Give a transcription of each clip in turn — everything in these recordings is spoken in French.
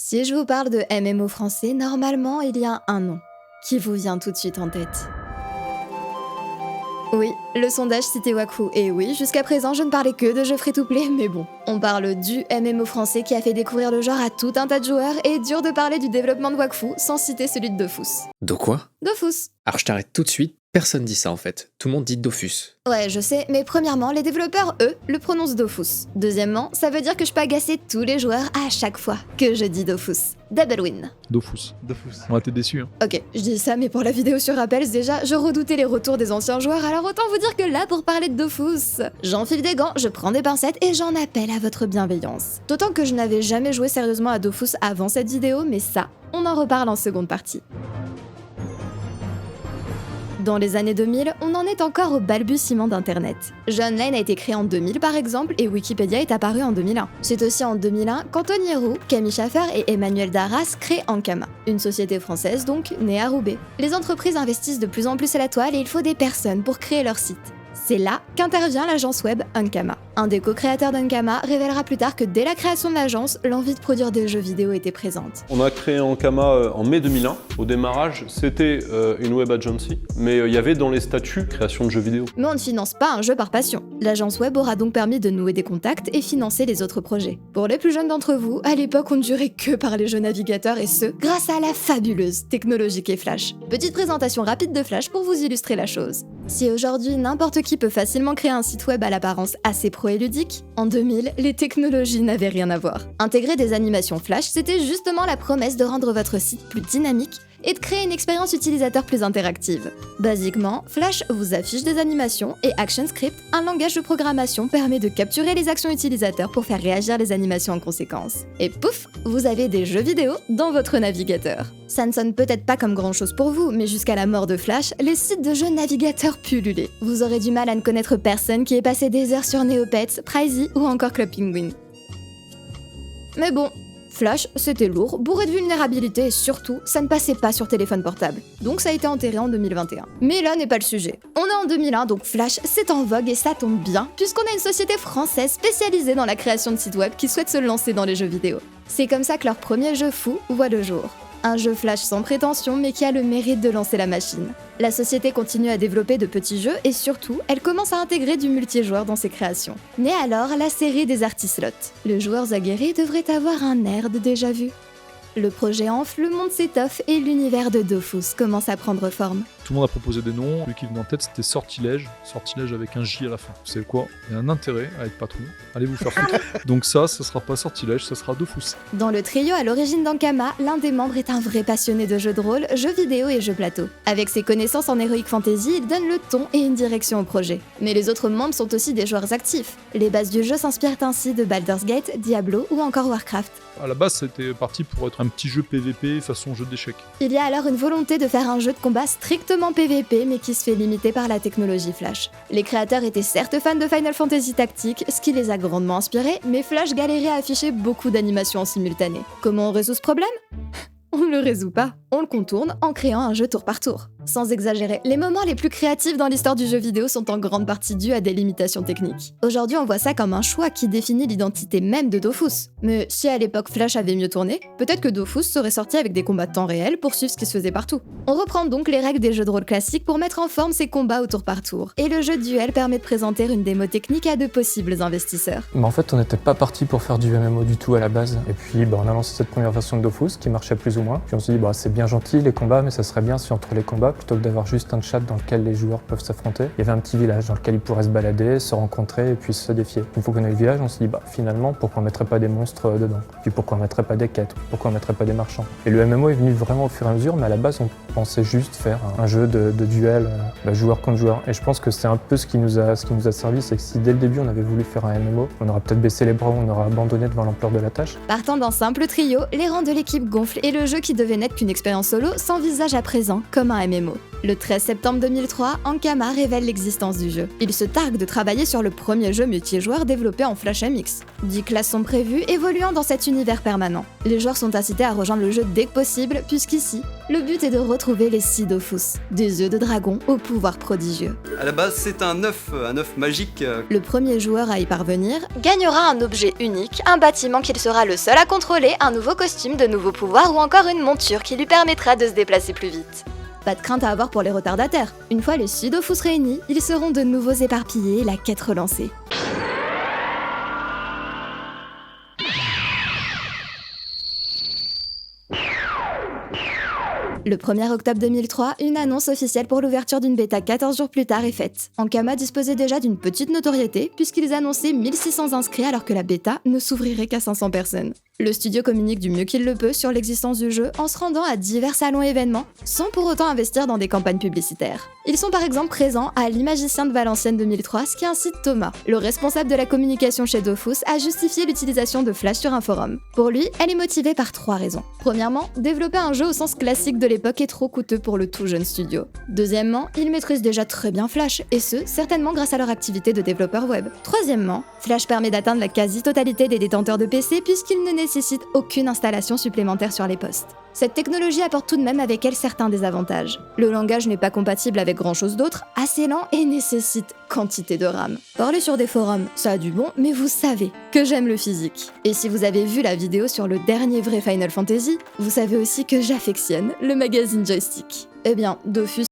Si je vous parle de MMO français, normalement il y a un nom qui vous vient tout de suite en tête. Oui, le sondage citait Wakfu, et oui, jusqu'à présent je ne parlais que de jeux free-to-play, mais bon. On parle du MMO français qui a fait découvrir le genre à tout un tas de joueurs, et dur de parler du développement de Wakfu sans citer celui de Dofus. De quoi? Dofus. Alors je t'arrête tout de suite, personne dit ça en fait, tout le monde dit Dofus. Ouais, je sais, mais premièrement, les développeurs, eux, le prononcent Dofus. Deuxièmement, ça veut dire que je peux agacer tous les joueurs à chaque fois que je dis Dofus. Double win. Dofus. On a été déçus. Ok, je dis ça, mais pour la vidéo sur Rappels, déjà, je redoutais les retours des anciens joueurs, alors autant vous dire que là, pour parler de Dofus, j'enfile des gants, je prends des pincettes et j'en appelle à votre bienveillance. D'autant que je n'avais jamais joué sérieusement à Dofus avant cette vidéo, mais ça, on en reparle en seconde partie. Dans les années 2000, on en est encore au balbutiement d'Internet. Jeu Online a été créé en 2000 par exemple, et Wikipédia est apparu en 2001. C'est aussi en 2001 qu'Anthony Roux, Camille Schaffer et Emmanuel Darras créent Ankama, une société française donc née à Roubaix. Les entreprises investissent de plus en plus à la toile et il faut des personnes pour créer leur site. C'est là qu'intervient l'agence web Ankama. Un des co-créateurs d'Ankama révélera plus tard que dès la création de l'agence, l'envie de produire des jeux vidéo était présente. On a créé Ankama en mai 2001. Au démarrage, c'était une web agency, mais il y avait dans les statuts création de jeux vidéo. Mais on ne finance pas un jeu par passion. L'agence web aura donc permis de nouer des contacts et financer les autres projets. Pour les plus jeunes d'entre vous, à l'époque on ne jurait que par les jeux navigateurs et ce, grâce à la fabuleuse technologie qu'est Flash. Petite présentation rapide de Flash pour vous illustrer la chose. Si aujourd'hui n'importe qui peut facilement créer un site web à l'apparence assez pro et ludique, en 2000, les technologies n'avaient rien à voir. Intégrer des animations Flash, c'était justement la promesse de rendre votre site plus dynamique et de créer une expérience utilisateur plus interactive. Basiquement, Flash vous affiche des animations et ActionScript, un langage de programmation, permet de capturer les actions utilisateurs pour faire réagir les animations en conséquence. Et pouf, vous avez des jeux vidéo dans votre navigateur. Ça ne sonne peut-être pas comme grand chose pour vous, mais jusqu'à la mort de Flash, les sites de jeux navigateurs pullulaient. Vous aurez du mal à ne connaître personne qui ait passé des heures sur Neopets, Pricey ou encore Club Penguin. Mais bon, Flash, c'était lourd, bourré de vulnérabilité et surtout, ça ne passait pas sur téléphone portable. Donc ça a été enterré en 2021. Mais là n'est pas le sujet. On est en 2001, donc Flash, c'est en vogue et ça tombe bien, puisqu'on a une société française spécialisée dans la création de sites web qui souhaite se lancer dans les jeux vidéo. C'est comme ça que leur premier jeu fou voit le jour. Un jeu Flash sans prétention mais qui a le mérite de lancer la machine. La société continue à développer de petits jeux et surtout, elle commence à intégrer du multijoueur dans ses créations. Naît alors la série des Artislots. Les joueurs aguerris devraient avoir un air de déjà vu. Le projet enfle, le monde s'étoffe et l'univers de Dofus commence à prendre forme. Tout le monde a proposé des noms. Celui qui venait en tête, c'était Sortilège. Sortilège avec un J à la fin. Vous savez quoi? Il y a un intérêt à être patron. Allez vous faire foutre. Donc ça sera pas Sortilège, ça sera Dofus. Dans le trio à l'origine d'Ankama, l'un des membres est un vrai passionné de jeux de rôle, jeux vidéo et jeux plateau. Avec ses connaissances en Heroic Fantasy, il donne le ton et une direction au projet. Mais les autres membres sont aussi des joueurs actifs. Les bases du jeu s'inspirent ainsi de Baldur's Gate, Diablo ou encore Warcraft. À la base, c'était parti pour être un petit jeu PVP façon jeu d'échecs. Il y a alors une volonté de faire un jeu de combat strictement PVP mais qui se fait limiter par la technologie Flash. Les créateurs étaient certes fans de Final Fantasy Tactics, ce qui les a grandement inspirés, mais Flash galérait à afficher beaucoup d'animations en simultané. Comment on résout ce problème? On ne le résout pas, on le contourne en créant un jeu tour par tour. Sans exagérer, les moments les plus créatifs dans l'histoire du jeu vidéo sont en grande partie dus à des limitations techniques. Aujourd'hui, on voit ça comme un choix qui définit l'identité même de Dofus. Mais si à l'époque Flash avait mieux tourné, peut-être que Dofus serait sorti avec des combats de temps réel pour suivre ce qui se faisait partout. On reprend donc les règles des jeux de rôle classiques pour mettre en forme ces combats au tour par tour. Et le jeu de duel permet de présenter une démo technique à de possibles investisseurs. En fait, on n'était pas parti pour faire du MMO du tout à la base. Et puis, on a lancé cette première version de Dofus qui marchait plus ou moins. Puis on s'est dit, c'est bien gentil les combats, mais ça serait bien si entre les combats, plutôt que d'avoir juste un chat dans lequel les joueurs peuvent s'affronter, il y avait un petit village dans lequel ils pourraient se balader, se rencontrer et puis se défier. Une fois qu'on a eu le village, on s'est dit, finalement, pourquoi on mettrait pas des monstres dedans? Puis pourquoi on mettrait pas des quêtes? Pourquoi on mettrait pas des marchands? Et le MMO est venu vraiment au fur et à mesure, mais à la base, on pensait juste faire un jeu de duel, joueur contre joueur. Et je pense que c'est un peu ce qui nous a servi, c'est que si dès le début on avait voulu faire un MMO, on aurait peut-être baissé les bras, on aurait abandonné devant l'ampleur de la tâche. Partant d'un simple trio, les rangs de l'équipe gonflent et le jeu qui devait n'être qu'une expérience solo s'envisage à présent comme un MMO. Le 13 septembre 2003, Ankama révèle l'existence du jeu. Il se targue de travailler sur le premier jeu multijoueur développé en Flash MX. 10 classes sont prévues, évoluant dans cet univers permanent. Les joueurs sont incités à rejoindre le jeu dès que possible, puisqu'ici, le but est de retrouver les 6 Dofus, des œufs de dragon au pouvoir prodigieux. À la base, c'est un œuf magique. Le premier joueur à y parvenir gagnera un objet unique, un bâtiment qu'il sera le seul à contrôler, un nouveau costume, de nouveaux pouvoirs ou encore une monture qui lui permettra de se déplacer plus vite. Pas de crainte à avoir pour les retardataires. Une fois les 6 Dofus réunis, ils seront de nouveau éparpillés et la quête relancée. Le 1er octobre 2003, une annonce officielle pour l'ouverture d'une bêta 14 jours plus tard est faite. Ankama disposait déjà d'une petite notoriété puisqu'ils annonçaient 1600 inscrits alors que la bêta ne s'ouvrirait qu'à 500 personnes. Le studio communique du mieux qu'il le peut sur l'existence du jeu en se rendant à divers salons et événements, sans pour autant investir dans des campagnes publicitaires. Ils sont par exemple présents à l'Imagicien de Valenciennes 2003, ce qui incite Thomas, le responsable de la communication chez Dofus, à justifier l'utilisation de Flash sur un forum. Pour lui, elle est motivée par 3 raisons. Premièrement, développer un jeu au sens classique de l'époque est trop coûteux pour le tout jeune studio. Deuxièmement, ils maîtrisent déjà très bien Flash, et ce, certainement grâce à leur activité de développeur web. Troisièmement, Flash permet d'atteindre la quasi-totalité des détenteurs de PC puisqu'il ne nécessite aucune installation supplémentaire sur les postes. Cette technologie apporte tout de même avec elle certains désavantages. Le langage n'est pas compatible avec grand chose d'autre, assez lent et nécessite quantité de RAM. Parler sur des forums, ça a du bon, mais vous savez que j'aime le physique. Et si vous avez vu la vidéo sur le dernier vrai Final Fantasy, vous savez aussi que j'affectionne le magazine Joystick. Eh bien, Dofus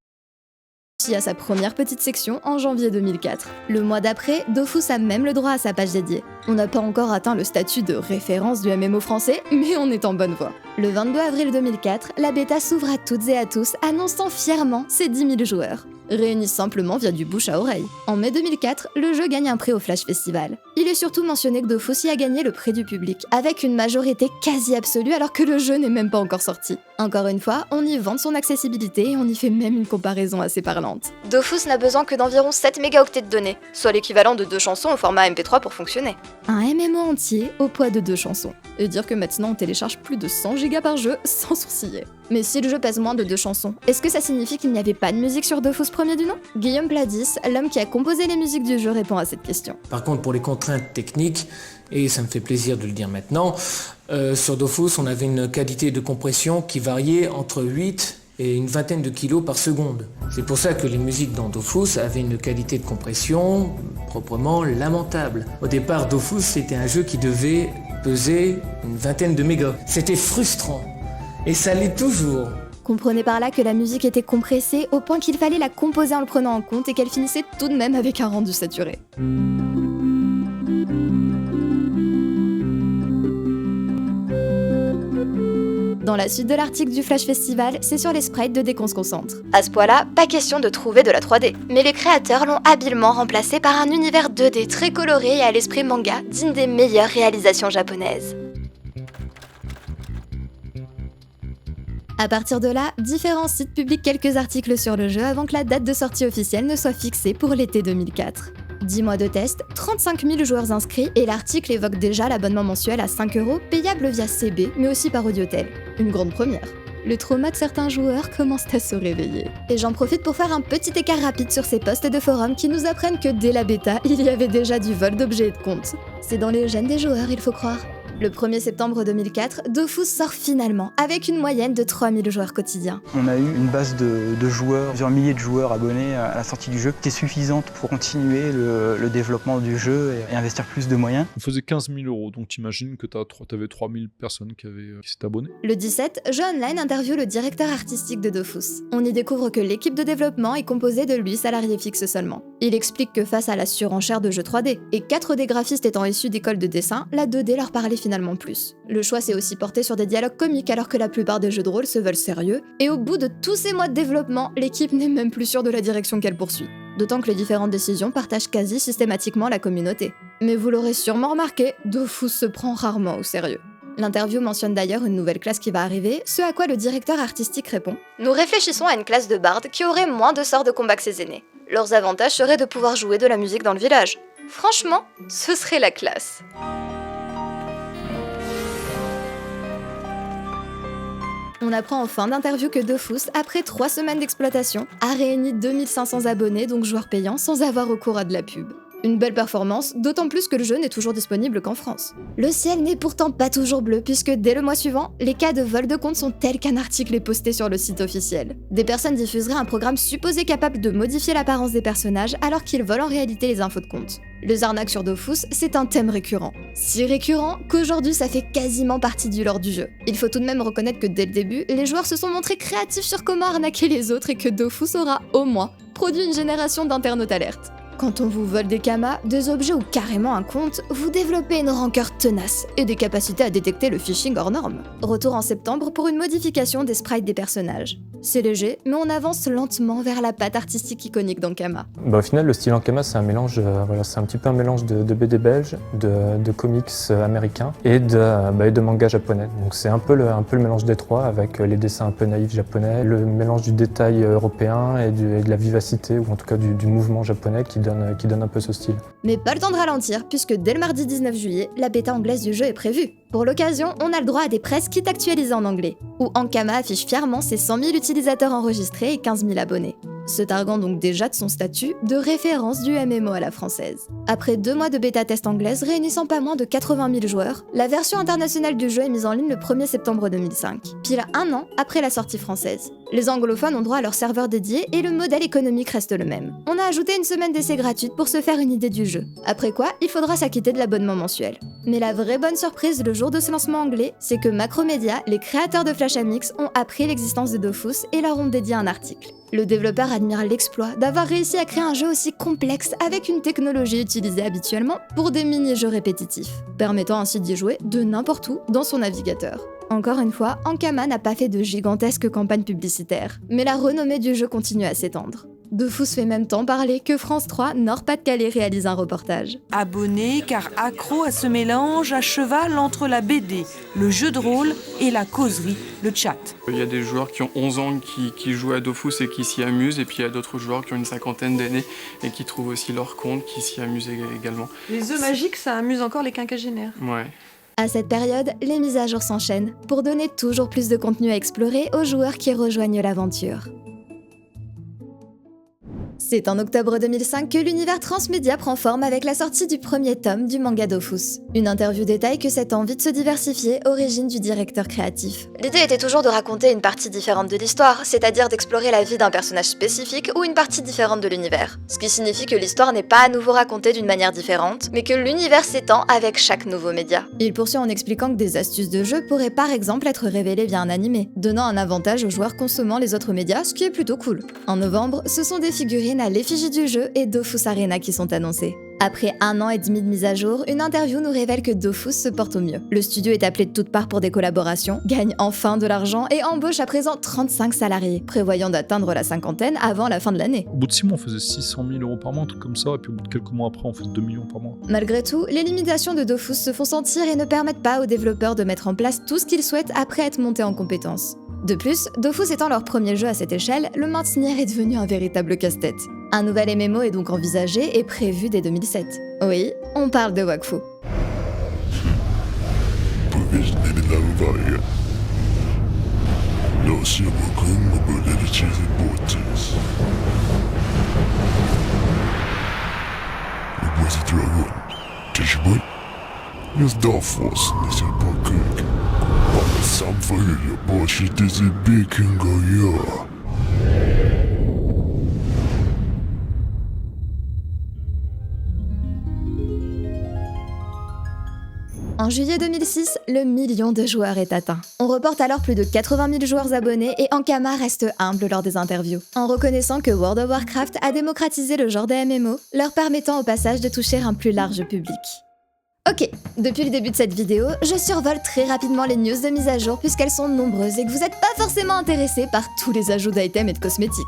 à sa première petite section en janvier 2004. Le mois d'après, Dofus a même le droit à sa page dédiée. On n'a pas encore atteint le statut de référence du MMO français, mais on est en bonne voie. Le 22 avril 2004, la bêta s'ouvre à toutes et à tous, annonçant fièrement ses 10 000 joueurs, réunis simplement via du bouche à oreille. En mai 2004, le jeu gagne un prix au Flash Festival. Il est surtout mentionné que Dofus y a gagné le prix du public, avec une majorité quasi absolue alors que le jeu n'est même pas encore sorti. Encore une fois, on y vante son accessibilité et on y fait même une comparaison assez parlante. Dofus n'a besoin que d'environ 7 mégaoctets de données, soit l'équivalent de 2 chansons au format MP3 pour fonctionner. Un MMO entier au poids de 2 chansons. Et dire que maintenant on télécharge plus de 100 gigas par jeu sans sourciller. Mais si le jeu pèse moins de 2 chansons, est-ce que ça signifie qu'il n'y avait pas de musique sur Dofus premier du nom? Guillaume Pladis, l'homme qui a composé les musiques du jeu, répond à cette question. Par contre, pour les contraintes techniques, et ça me fait plaisir de le dire maintenant, sur Dofus, on avait une qualité de compression qui variait entre 8 et une vingtaine de kilos par seconde. C'est pour ça que les musiques dans Dofus avaient une qualité de compression proprement lamentable. Au départ, Dofus, c'était un jeu qui devait peser une vingtaine de mégas. C'était frustrant. Et ça l'est toujours. Comprenez par là que la musique était compressée au point qu'il fallait la composer en le prenant en compte et qu'elle finissait tout de même avec un rendu saturé. Dans la suite de l'article du Flash Festival, c'est sur les sprites 2D qu'on se concentre. À ce point-là, pas question de trouver de la 3D. Mais les créateurs l'ont habilement remplacé par un univers 2D très coloré et à l'esprit manga, d'une des meilleures réalisations japonaises. À partir de là, différents sites publient quelques articles sur le jeu avant que la date de sortie officielle ne soit fixée pour l'été 2004. 10 mois de test, 35 000 joueurs inscrits et l'article évoque déjà l'abonnement mensuel à 5 € payable via CB mais aussi par Audiotel. Une grande première. Le trauma de certains joueurs commence à se réveiller. Et j'en profite pour faire un petit écart rapide sur ces posts de forum qui nous apprennent que dès la bêta, il y avait déjà du vol d'objets et de comptes. C'est dans les gènes des joueurs, il faut croire. Le 1er septembre 2004, Dofus sort finalement, avec une moyenne de 3000 joueurs quotidiens. On a eu une base de joueurs, plusieurs milliers de joueurs abonnés à la sortie du jeu, qui était suffisante pour continuer le développement du jeu et investir plus de moyens. On faisait 15 000 €, donc t'imagines que t'avais 3000 personnes qui s'étaient abonnées. Le 17, Jeux Online interviewe le directeur artistique de Dofus. On y découvre que l'équipe de développement est composée de 8 salariés fixes seulement. Il explique que face à la surenchère de jeux 3D, et 4 des graphistes étant issus d'écoles de dessin, la 2D leur parlait finalement plus. Le choix s'est aussi porté sur des dialogues comiques alors que la plupart des jeux de rôle se veulent sérieux, et au bout de tous ces mois de développement, l'équipe n'est même plus sûre de la direction qu'elle poursuit. D'autant que les différentes décisions partagent quasi systématiquement la communauté. Mais vous l'aurez sûrement remarqué, Dofus se prend rarement au sérieux. L'interview mentionne d'ailleurs une nouvelle classe qui va arriver, ce à quoi le directeur artistique répond « Nous réfléchissons à une classe de bardes qui aurait moins de sorts de combat que ses aînés. Leurs avantages seraient de pouvoir jouer de la musique dans le village. Franchement, ce serait la classe. » On apprend en fin d'interview que Dofus, après 3 semaines d'exploitation, a réuni 2500 abonnés, donc joueurs payants, sans avoir recours à de la pub. Une belle performance, d'autant plus que le jeu n'est toujours disponible qu'en France. Le ciel n'est pourtant pas toujours bleu, puisque dès le mois suivant, les cas de vol de compte sont tels qu'un article est posté sur le site officiel. Des personnes diffuseraient un programme supposé capable de modifier l'apparence des personnages alors qu'ils volent en réalité les infos de compte. Les arnaques sur Dofus, c'est un thème récurrent. Si récurrent qu'aujourd'hui ça fait quasiment partie du lore du jeu. Il faut tout de même reconnaître que dès le début, les joueurs se sont montrés créatifs sur comment arnaquer les autres et que Dofus aura, au moins, produit une génération d'internautes alertes. Quand on vous vole des kamas, des objets ou carrément un compte, vous développez une rancœur tenace et des capacités à détecter le phishing hors norme. Retour en septembre pour une modification des sprites des personnages. C'est léger, mais on avance lentement vers la patte artistique iconique d'Ankama. Au final, le style Ankama, c'est un mélange, c'est un petit peu un mélange de BD belge, de comics américains et de manga japonais. Donc c'est un peu le mélange des trois, avec les dessins un peu naïfs japonais, le mélange du détail européen et de la vivacité, ou en tout cas du mouvement japonais qui donne un peu ce style. Mais pas le temps de ralentir, puisque dès le mardi 19 juillet, la bêta anglaise du jeu est prévue. Pour l'occasion, on a le droit à des press kits actualisés en anglais, où Ankama affiche fièrement ses 100 000 utilisateurs enregistrés et 15 000 abonnés, se targuant donc déjà de son statut de référence du MMO à la française. Après 2 mois de bêta-test anglaise réunissant pas moins de 80 000 joueurs, la version internationale du jeu est mise en ligne le 1er septembre 2005, pile 1 an après la sortie française. Les anglophones ont droit à leur serveur dédié et le modèle économique reste le même. On a ajouté une semaine d'essai gratuite pour se faire une idée du jeu, après quoi il faudra s'acquitter de l'abonnement mensuel. Mais la vraie bonne surprise le jour de ce lancement anglais, c'est que Macromedia, les créateurs de Flash MX, ont appris l'existence de Dofus et leur ont dédié un article. Le développeur admire l'exploit d'avoir réussi à créer un jeu aussi complexe avec une technologie utilisée habituellement pour des mini-jeux répétitifs, permettant ainsi d'y jouer de n'importe où dans son navigateur. Encore une fois, Ankama n'a pas fait de gigantesques campagnes publicitaires, mais la renommée du jeu continue à s'étendre. Dofus fait même tant parler que France 3, Nord-Pas-de-Calais réalise un reportage. Abonné car accro à ce mélange à cheval entre la BD, le jeu de rôle et la causerie, le chat. Il y a des joueurs qui ont 11 ans qui jouent à Dofus et qui s'y amusent, et puis il y a d'autres joueurs qui ont une 50aine d'années et qui trouvent aussi leur compte, qui s'y amusent également. Les œufs magiques, ça amuse encore les quinquagénaires. Ouais. À cette période, les mises à jour s'enchaînent pour donner toujours plus de contenu à explorer aux joueurs qui rejoignent l'aventure. C'est en octobre 2005 que l'univers transmédia prend forme avec la sortie du premier tome du manga Dofus. Une interview détaille que cette envie de se diversifier origine du directeur créatif. L'idée était toujours de raconter une partie différente de l'histoire, c'est-à-dire d'explorer la vie d'un personnage spécifique ou une partie différente de l'univers. Ce qui signifie que l'histoire n'est pas à nouveau racontée d'une manière différente, mais que l'univers s'étend avec chaque nouveau média. Il poursuit en expliquant que des astuces de jeu pourraient par exemple être révélées via un animé, donnant un avantage aux joueurs consommant les autres médias, ce qui est plutôt cool. En novembre, ce sont des figurines à l'effigie du jeu et Dofus Arena qui sont annoncées. Après 1 an et demi de mise à jour, une interview nous révèle que Dofus se porte au mieux. Le studio est appelé de toutes parts pour des collaborations, gagne enfin de l'argent et embauche à présent 35 salariés, prévoyant d'atteindre la 50aine avant la fin de l'année. Au bout de 6 mois, on faisait 600 000 € par mois, un truc comme ça, et puis au bout de quelques mois après, on faisait 2 millions par mois. Malgré tout, les limitations de Dofus se font sentir et ne permettent pas aux développeurs de mettre en place tout ce qu'ils souhaitent après être montés en compétences. De plus, Dofus étant leur premier jeu à cette échelle, le maintenir est devenu un véritable casse-tête. Un nouvel MMO est donc envisagé et prévu dès 2007. Oui, on parle de Wakfu. En juillet 2006, le million de joueurs est atteint. On reporte alors plus de 80 000 joueurs abonnés et Ankama reste humble lors des interviews, en reconnaissant que World of Warcraft a démocratisé le genre des MMO, leur permettant au passage de toucher un plus large public. Ok, depuis le début de cette vidéo, je survole très rapidement les news de mise à jour puisqu'elles sont nombreuses et que vous n'êtes pas forcément intéressés par tous les ajouts d'items et de cosmétiques.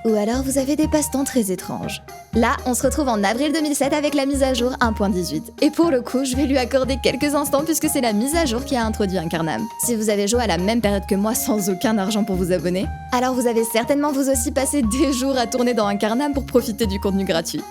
Ou alors vous avez des passe-temps très étranges. Là, on se retrouve en avril 2007 avec la mise à jour 1.18. Et pour le coup, je vais lui accorder quelques instants puisque c'est la mise à jour qui a introduit Incarnam. Si vous avez joué à la même période que moi sans aucun argent pour vous abonner, alors vous avez certainement vous aussi passé des jours à tourner dans Incarnam pour profiter du contenu gratuit.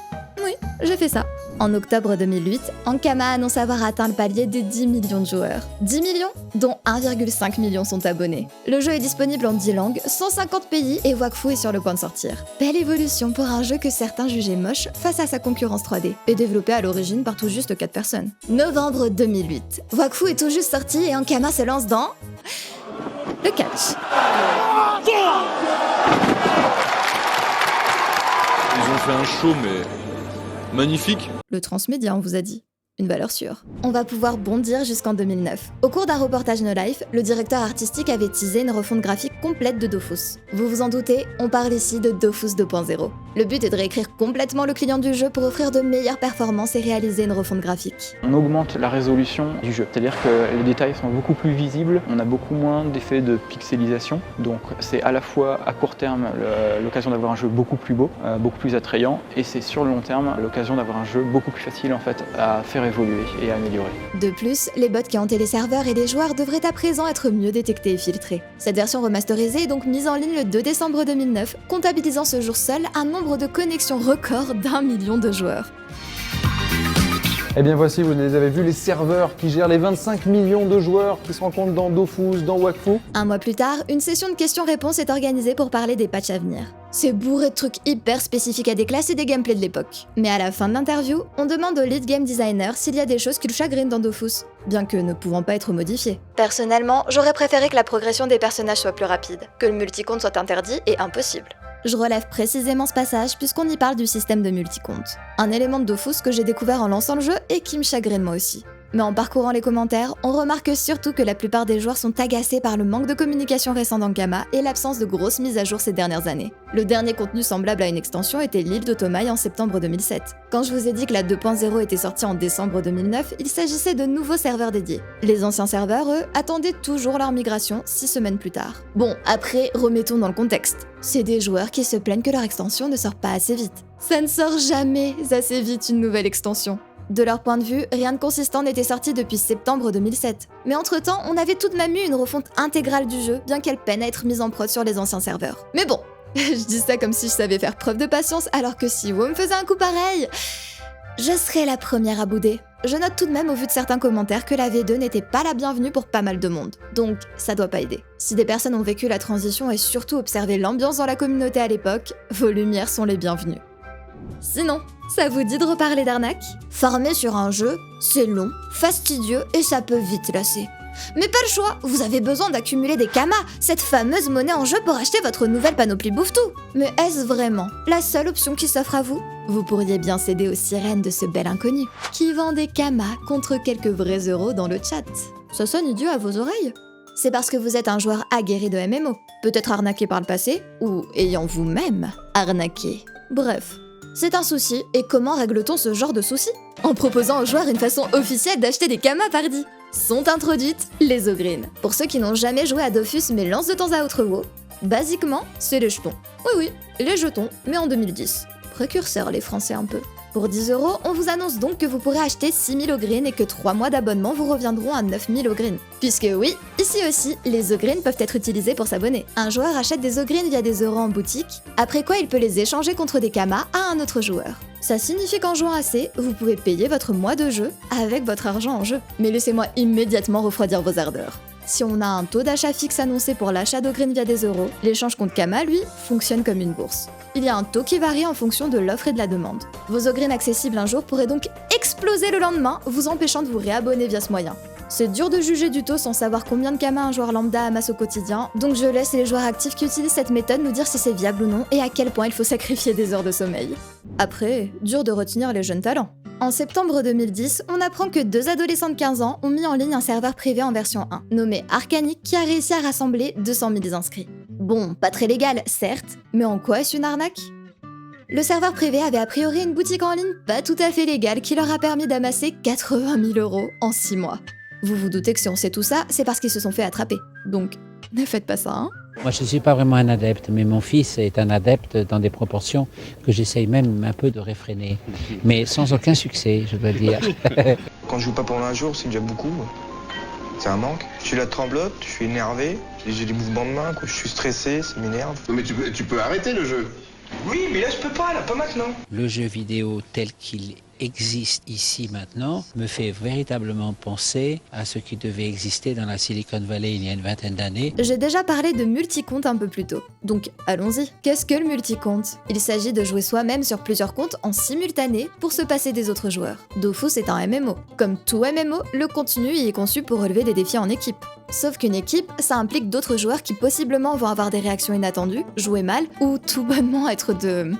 Oui, j'ai fait ça. En octobre 2008, Ankama annonce avoir atteint le palier des 10 millions de joueurs. 10 millions, dont 1,5 million sont abonnés. Le jeu est disponible en 10 langues, 150 pays et Wakfu est sur le point de sortir. Belle évolution pour un jeu que certains jugeaient moche face à sa concurrence 3D, et développé à l'origine par tout juste 4 personnes. Novembre 2008, Wakfu est tout juste sorti et Ankama se lance dans... le catch. Ils ont fait un show, mais magnifique. Le transmédia, on vous a dit. Une valeur sûre. On va pouvoir bondir jusqu'en 2009. Au cours d'un reportage No Life, le directeur artistique avait teasé une refonte graphique complète de Dofus. Vous vous en doutez, on parle ici de Dofus 2.0. Le but est de réécrire complètement le client du jeu pour offrir de meilleures performances et réaliser une refonte graphique. On augmente la résolution du jeu, c'est-à-dire que les détails sont beaucoup plus visibles, on a beaucoup moins d'effets de pixelisation, donc c'est à la fois à court terme l'occasion d'avoir un jeu beaucoup plus beau, beaucoup plus attrayant, et c'est sur le long terme l'occasion d'avoir un jeu beaucoup plus facile en fait à faire évoluer et à améliorer. De plus, les bots qui hantaient les serveurs et les joueurs devraient à présent être mieux détectés et filtrés. Cette version remasterisée est donc mise en ligne le 2 décembre 2009, comptabilisant ce jour seul un nombre de connexions record d'1 million de joueurs. Et bien voici, vous les avez vus, les serveurs qui gèrent les 25 millions de joueurs qui se rencontrent dans Dofus, dans Wakfu. Un mois plus tard, une session de questions-réponses est organisée pour parler des patchs à venir. C'est bourré de trucs hyper spécifiques à des classes et des gameplays de l'époque. Mais à la fin de l'interview, on demande au lead game designer s'il y a des choses qui le chagrinent dans Dofus, bien que ne pouvant pas être modifiées. Personnellement, j'aurais préféré que la progression des personnages soit plus rapide, que le multicompte soit interdit et impossible. Je relève précisément ce passage puisqu'on y parle du système de multicompte. Un élément de Dofus que j'ai découvert en lançant le jeu et qui me chagrine moi aussi. Mais en parcourant les commentaires, on remarque surtout que la plupart des joueurs sont agacés par le manque de communication récent d'Ankama et l'absence de grosses mises à jour ces dernières années. Le dernier contenu semblable à une extension était l'île d'Otomaï en septembre 2007. Quand je vous ai dit que la 2.0 était sortie en décembre 2009, il s'agissait de nouveaux serveurs dédiés. Les anciens serveurs, eux, attendaient toujours leur migration 6 semaines plus tard. Bon, après, remettons dans le contexte. C'est des joueurs qui se plaignent que leur extension ne sort pas assez vite. Ça ne sort jamais assez vite une nouvelle extension. De leur point de vue, rien de consistant n'était sorti depuis septembre 2007. Mais entre-temps, on avait tout de même eu une refonte intégrale du jeu, bien qu'elle peine à être mise en prod sur les anciens serveurs. Mais bon, je dis ça comme si je savais faire preuve de patience, alors que si WoW me faisait un coup pareil, je serais la première à bouder. Je note tout de même au vu de certains commentaires que la V2 n'était pas la bienvenue pour pas mal de monde. Donc, ça doit pas aider. Si des personnes ont vécu la transition et surtout observé l'ambiance dans la communauté à l'époque, vos lumières sont les bienvenues. Sinon, ça vous dit de reparler d'arnaque ? Farmer sur un jeu, c'est long, fastidieux et ça peut vite lasser. Mais pas le choix, vous avez besoin d'accumuler des kamas, cette fameuse monnaie en jeu pour acheter votre nouvelle panoplie bouffe-tout. Mais est-ce vraiment la seule option qui s'offre à vous ? Vous pourriez bien céder aux sirènes de ce bel inconnu, qui vend des kamas contre quelques vrais euros dans le chat. Ça sonne idiot à vos oreilles ? C'est parce que vous êtes un joueur aguerri de MMO, peut-être arnaqué par le passé, ou ayant vous-même arnaqué. Bref. C'est un souci, et comment règle-t-on ce genre de souci ? En proposant aux joueurs une façon officielle d'acheter des kamas pardi. Sont introduites les ogrines. Pour ceux qui n'ont jamais joué à Dofus mais lancent de temps à autre WoW, basiquement, c'est les jetons. Oui, les jetons, mais en 2010. Précurseurs les Français un peu. Pour 10 €, on vous annonce donc que vous pourrez acheter 6000 ogrines et que 3 mois d'abonnement vous reviendront à 9000 ogrines. Puisque oui, ici aussi, les ogrines peuvent être utilisées pour s'abonner. Un joueur achète des ogrines via des euros en boutique, après quoi il peut les échanger contre des kamas à un autre joueur. Ça signifie qu'en jouant assez, vous pouvez payer votre mois de jeu avec votre argent en jeu. Mais laissez-moi immédiatement refroidir vos ardeurs. Si on a un taux d'achat fixe annoncé pour l'achat d'ogrines via des euros, l'échange contre Kama, lui, fonctionne comme une bourse. Il y a un taux qui varie en fonction de l'offre et de la demande. Vos ogrines accessibles un jour pourraient donc exploser le lendemain, vous empêchant de vous réabonner via ce moyen. C'est dur de juger du taux sans savoir combien de Kama un joueur lambda amasse au quotidien, donc je laisse les joueurs actifs qui utilisent cette méthode nous dire si c'est viable ou non et à quel point il faut sacrifier des heures de sommeil. Après, dur de retenir les jeunes talents. En septembre 2010, on apprend que 2 adolescents de 15 ans ont mis en ligne un serveur privé en version 1, nommé Arcanic, qui a réussi à rassembler 200 000 inscrits. Bon, pas très légal, certes, mais en quoi est-ce une arnaque ? Le serveur privé avait a priori une boutique en ligne pas tout à fait légale qui leur a permis d'amasser 80 000 € en 6 mois. Vous vous doutez que si on sait tout ça, c'est parce qu'ils se sont fait attraper. Donc, ne faites pas ça, hein ? Moi, je ne suis pas vraiment un adepte, mais mon fils est un adepte dans des proportions que j'essaye même un peu de réfréner. Mais sans aucun succès, je dois dire. Quand je joue pas pendant un jour, c'est déjà beaucoup. C'est un manque. Je suis là de tremblote, je suis énervé, j'ai des mouvements de main, je suis stressé, ça m'énerve. Mais tu peux arrêter le jeu. Oui, mais là je peux pas, pas maintenant. Le jeu vidéo tel qu'il existe ici maintenant me fait véritablement penser à ce qui devait exister dans la Silicon Valley il y a une vingtaine d'années. J'ai déjà parlé de multi-compte un peu plus tôt, donc allons-y. Qu'est-ce que le multi-compte ? Il s'agit de jouer soi-même sur plusieurs comptes en simultané pour se passer des autres joueurs. Dofus est un MMO. Comme tout MMO, le contenu y est conçu pour relever des défis en équipe. Sauf qu'une équipe, ça implique d'autres joueurs qui possiblement vont avoir des réactions inattendues, jouer mal, ou tout bonnement être de...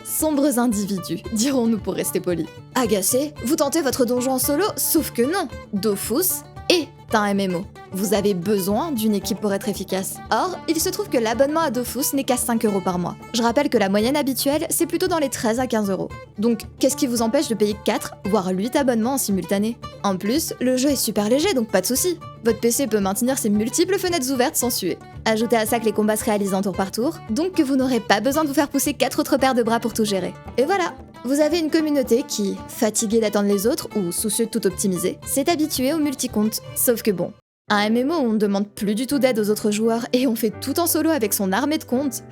sombres individus, dirons-nous pour rester polis. Agacé, vous tentez votre donjon en solo, sauf que non, Dofus est un MMO. Vous avez besoin d'une équipe pour être efficace. Or, il se trouve que l'abonnement à Dofus n'est qu'à 5 € par mois. Je rappelle que la moyenne habituelle, c'est plutôt dans les 13 à 15 €. Donc, qu'est-ce qui vous empêche de payer 4, voire 8 abonnements en simultané ? En plus, le jeu est super léger, donc pas de soucis. Votre PC peut maintenir ses multiples fenêtres ouvertes sans suer. Ajoutez à ça que les combats se réalisent en tour par tour, donc que vous n'aurez pas besoin de vous faire pousser 4 autres paires de bras pour tout gérer. Et voilà, vous avez une communauté qui, fatiguée d'attendre les autres ou soucieux de tout optimiser, s'est habituée au multi-compte. Sauf que bon, un MMO où on ne demande plus du tout d'aide aux autres joueurs et on fait tout en solo avec son armée de comptes,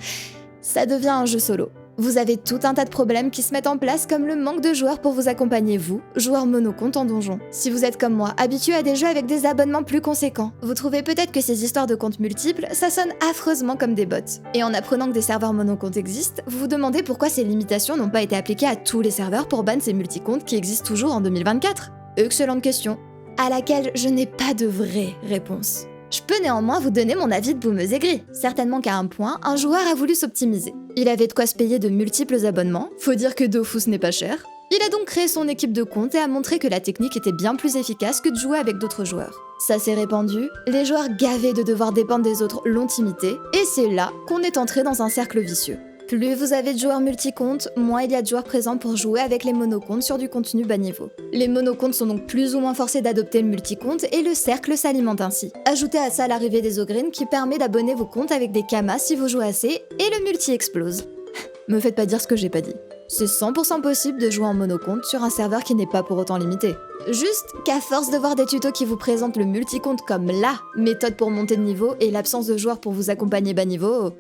ça devient un jeu solo. Vous avez tout un tas de problèmes qui se mettent en place comme le manque de joueurs pour vous accompagner vous, joueurs monocompte en donjon. Si vous êtes comme moi, habitué à des jeux avec des abonnements plus conséquents, vous trouvez peut-être que ces histoires de comptes multiples, ça sonne affreusement comme des bots. Et en apprenant que des serveurs monocomptes existent, vous vous demandez pourquoi ces limitations n'ont pas été appliquées à tous les serveurs pour ban ces multicomptes qui existent toujours en 2024 ? Excellente question, à laquelle je n'ai pas de vraie réponse. Je peux néanmoins vous donner mon avis de boumeuse aigrie. Certainement qu'à un point, un joueur a voulu s'optimiser. Il avait de quoi se payer de multiples abonnements, faut dire que Dofus n'est pas cher. Il a donc créé son équipe de compte et a montré que la technique était bien plus efficace que de jouer avec d'autres joueurs. Ça s'est répandu, les joueurs gavés de devoir dépendre des autres l'ont imité, et c'est là qu'on est entré dans un cercle vicieux. Plus vous avez de joueurs multi-comptes, moins il y a de joueurs présents pour jouer avec les monocomptes sur du contenu bas niveau. Les monocomptes sont donc plus ou moins forcés d'adopter le multi-compte et le cercle s'alimente ainsi. Ajoutez à ça l'arrivée des Ogrines qui permet d'abonner vos comptes avec des kamas si vous jouez assez, et le multi explose. Me faites pas dire ce que j'ai pas dit. C'est 100% possible de jouer en monocompte sur un serveur qui n'est pas pour autant limité. Juste qu'à force de voir des tutos qui vous présentent le multi-compte comme LA méthode pour monter de niveau et l'absence de joueurs pour vous accompagner bas niveau,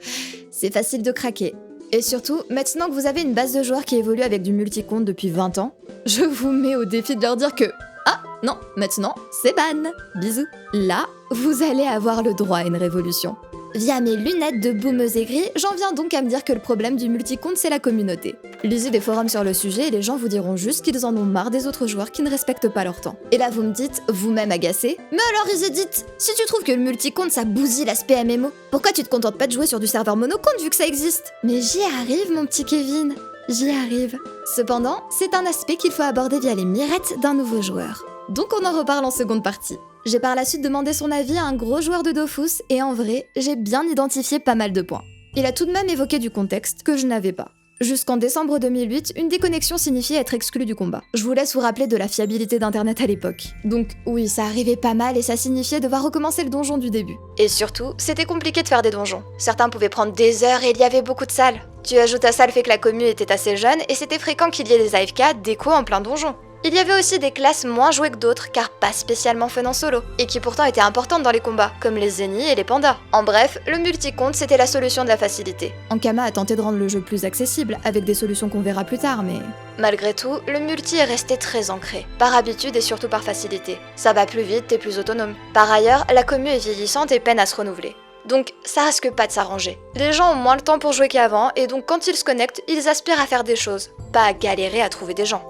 c'est facile de craquer. Et surtout, maintenant que vous avez une base de joueurs qui évolue avec du multi-compte depuis 20 ans, je vous mets au défi de leur dire que ah non, maintenant c'est ban. Bisous. Là, vous allez avoir le droit à une révolution. Via mes lunettes de boumeuse aigrie, j'en viens donc à me dire que le problème du multi-compte, c'est la communauté. Lisez des forums sur le sujet et les gens vous diront juste qu'ils en ont marre des autres joueurs qui ne respectent pas leur temps. Et là vous me dites, vous-même agacé, mais alors Isedith, si tu trouves que le multi-compte ça bousille l'aspect MMO, pourquoi tu te contentes pas de jouer sur du serveur monocompte vu que ça existe ? Mais j'y arrive mon petit Kevin, j'y arrive. Cependant, c'est un aspect qu'il faut aborder via les mirettes d'un nouveau joueur. Donc on en reparle en seconde partie. J'ai par la suite demandé son avis à un gros joueur de Dofus et en vrai, j'ai bien identifié pas mal de points. Il a tout de même évoqué du contexte que je n'avais pas. Jusqu'en décembre 2008, une déconnexion signifiait être exclu du combat. Je vous laisse vous rappeler de la fiabilité d'internet à l'époque. Donc oui, ça arrivait pas mal et ça signifiait devoir recommencer le donjon du début. Et surtout, c'était compliqué de faire des donjons. Certains pouvaient prendre des heures et il y avait beaucoup de salles. Tu ajoutes à ça le fait que la commu était assez jeune et c'était fréquent qu'il y ait des AFK déco en plein donjon. Il y avait aussi des classes moins jouées que d'autres, car pas spécialement fun en solo, et qui pourtant étaient importantes dans les combats, comme les zénis et les pandas. En bref, le multi-compte c'était la solution de la facilité. Ankama a tenté de rendre le jeu plus accessible, avec des solutions qu'on verra plus tard, mais... Malgré tout, le multi est resté très ancré, par habitude et surtout par facilité. Ça va plus vite, t'es plus autonome. Par ailleurs, la commu est vieillissante et peine à se renouveler. Donc ça risque pas de s'arranger. Les gens ont moins le temps pour jouer qu'avant, et donc quand ils se connectent, ils aspirent à faire des choses, pas à galérer à trouver des gens.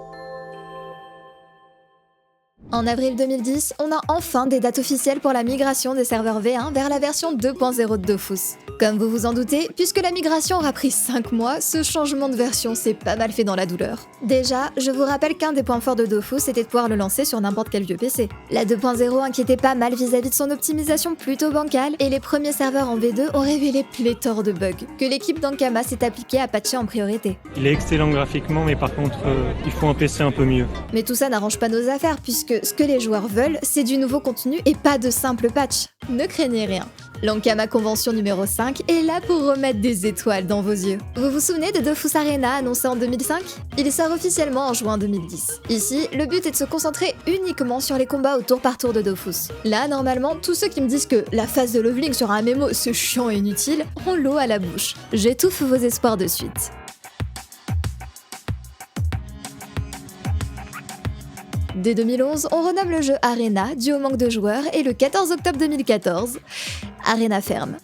En avril 2010, on a enfin des dates officielles pour la migration des serveurs V1 vers la version 2.0 de Dofus. Comme vous vous en doutez, puisque la migration aura pris 5 mois, ce changement de version s'est pas mal fait dans la douleur. Déjà, je vous rappelle qu'un des points forts de Dofus était de pouvoir le lancer sur n'importe quel vieux PC. La 2.0 inquiétait pas mal vis-à-vis de son optimisation plutôt bancale, et les premiers serveurs en V2 ont révélé pléthore de bugs, que l'équipe d'Ankama s'est appliquée à patcher en priorité. Il est excellent graphiquement, mais par contre, il faut un PC un peu mieux. Mais tout ça n'arrange pas nos affaires, puisque ce que les joueurs veulent, c'est du nouveau contenu et pas de simples patchs. Ne craignez rien. L'Ankama Convention numéro 5 est là pour remettre des étoiles dans vos yeux. Vous vous souvenez de Dofus Arena annoncé en 2005 ? Il sort officiellement en juin 2010. Ici, le but est de se concentrer uniquement sur les combats au tour par tour de Dofus. Là, normalement, tous ceux qui me disent que la phase de leveling sur un MMO c'est chiant et inutile ont l'eau à la bouche. J'étouffe vos espoirs de suite. Dès 2011, on renomme le jeu Arena, dû au manque de joueurs, et le 14 octobre 2014, Arena ferme.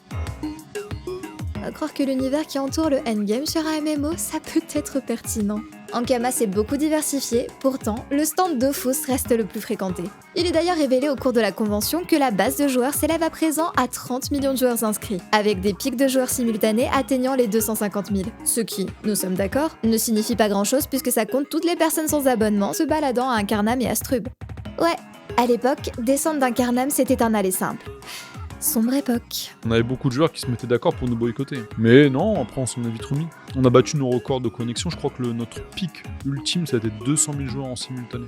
À croire que l'univers qui entoure le endgame sur un MMO, ça peut être pertinent. Ankama s'est beaucoup diversifié, pourtant, le stand Dofus reste le plus fréquenté. Il est d'ailleurs révélé au cours de la convention que la base de joueurs s'élève à présent à 30 millions de joueurs inscrits, avec des pics de joueurs simultanés atteignant les 250 000. Ce qui, nous sommes d'accord, ne signifie pas grand chose puisque ça compte toutes les personnes sans abonnement se baladant à Incarnam et Astrub. Ouais, à l'époque, descendre d'Incarnam c'était un aller simple. Sombre époque. On avait beaucoup de joueurs qui se mettaient d'accord pour nous boycotter. Mais non, après on s'en est vite remis. On a battu nos records de connexion, je crois que notre pic ultime c'était 200 000 joueurs en simultané.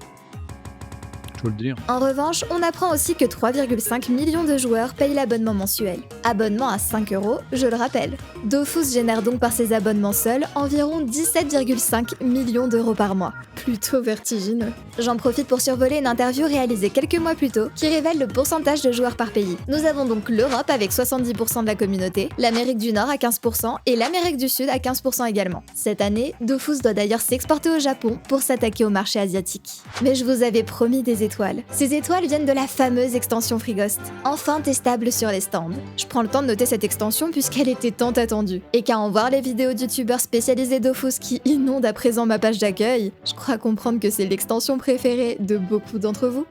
Tu vois le délire. En revanche, on apprend aussi que 3,5 millions de joueurs payent l'abonnement mensuel. Abonnement à 5 €, je le rappelle. Dofus génère donc par ses abonnements seuls environ 17,5 millions d'euros par mois. Plutôt vertigineux. J'en profite pour survoler une interview réalisée quelques mois plus tôt qui révèle le pourcentage de joueurs par pays. Nous avons donc l'Europe avec 70% de la communauté, l'Amérique du Nord à 15% et l'Amérique du Sud à 15% également. Cette année, Dofus doit d'ailleurs s'exporter au Japon pour s'attaquer au marché asiatique. Mais je vous avais promis des étoiles. Ces étoiles viennent de la fameuse extension Free-Ghost, enfin testable sur les stands. Je prends le temps de noter cette extension puisqu'elle était tant attendue. Et qu'à en voir les vidéos de youtubeurs spécialisés Dofus qui inondent à présent ma page d'accueil, je crois comprendre que c'est l'extension préférée de beaucoup d'entre vous.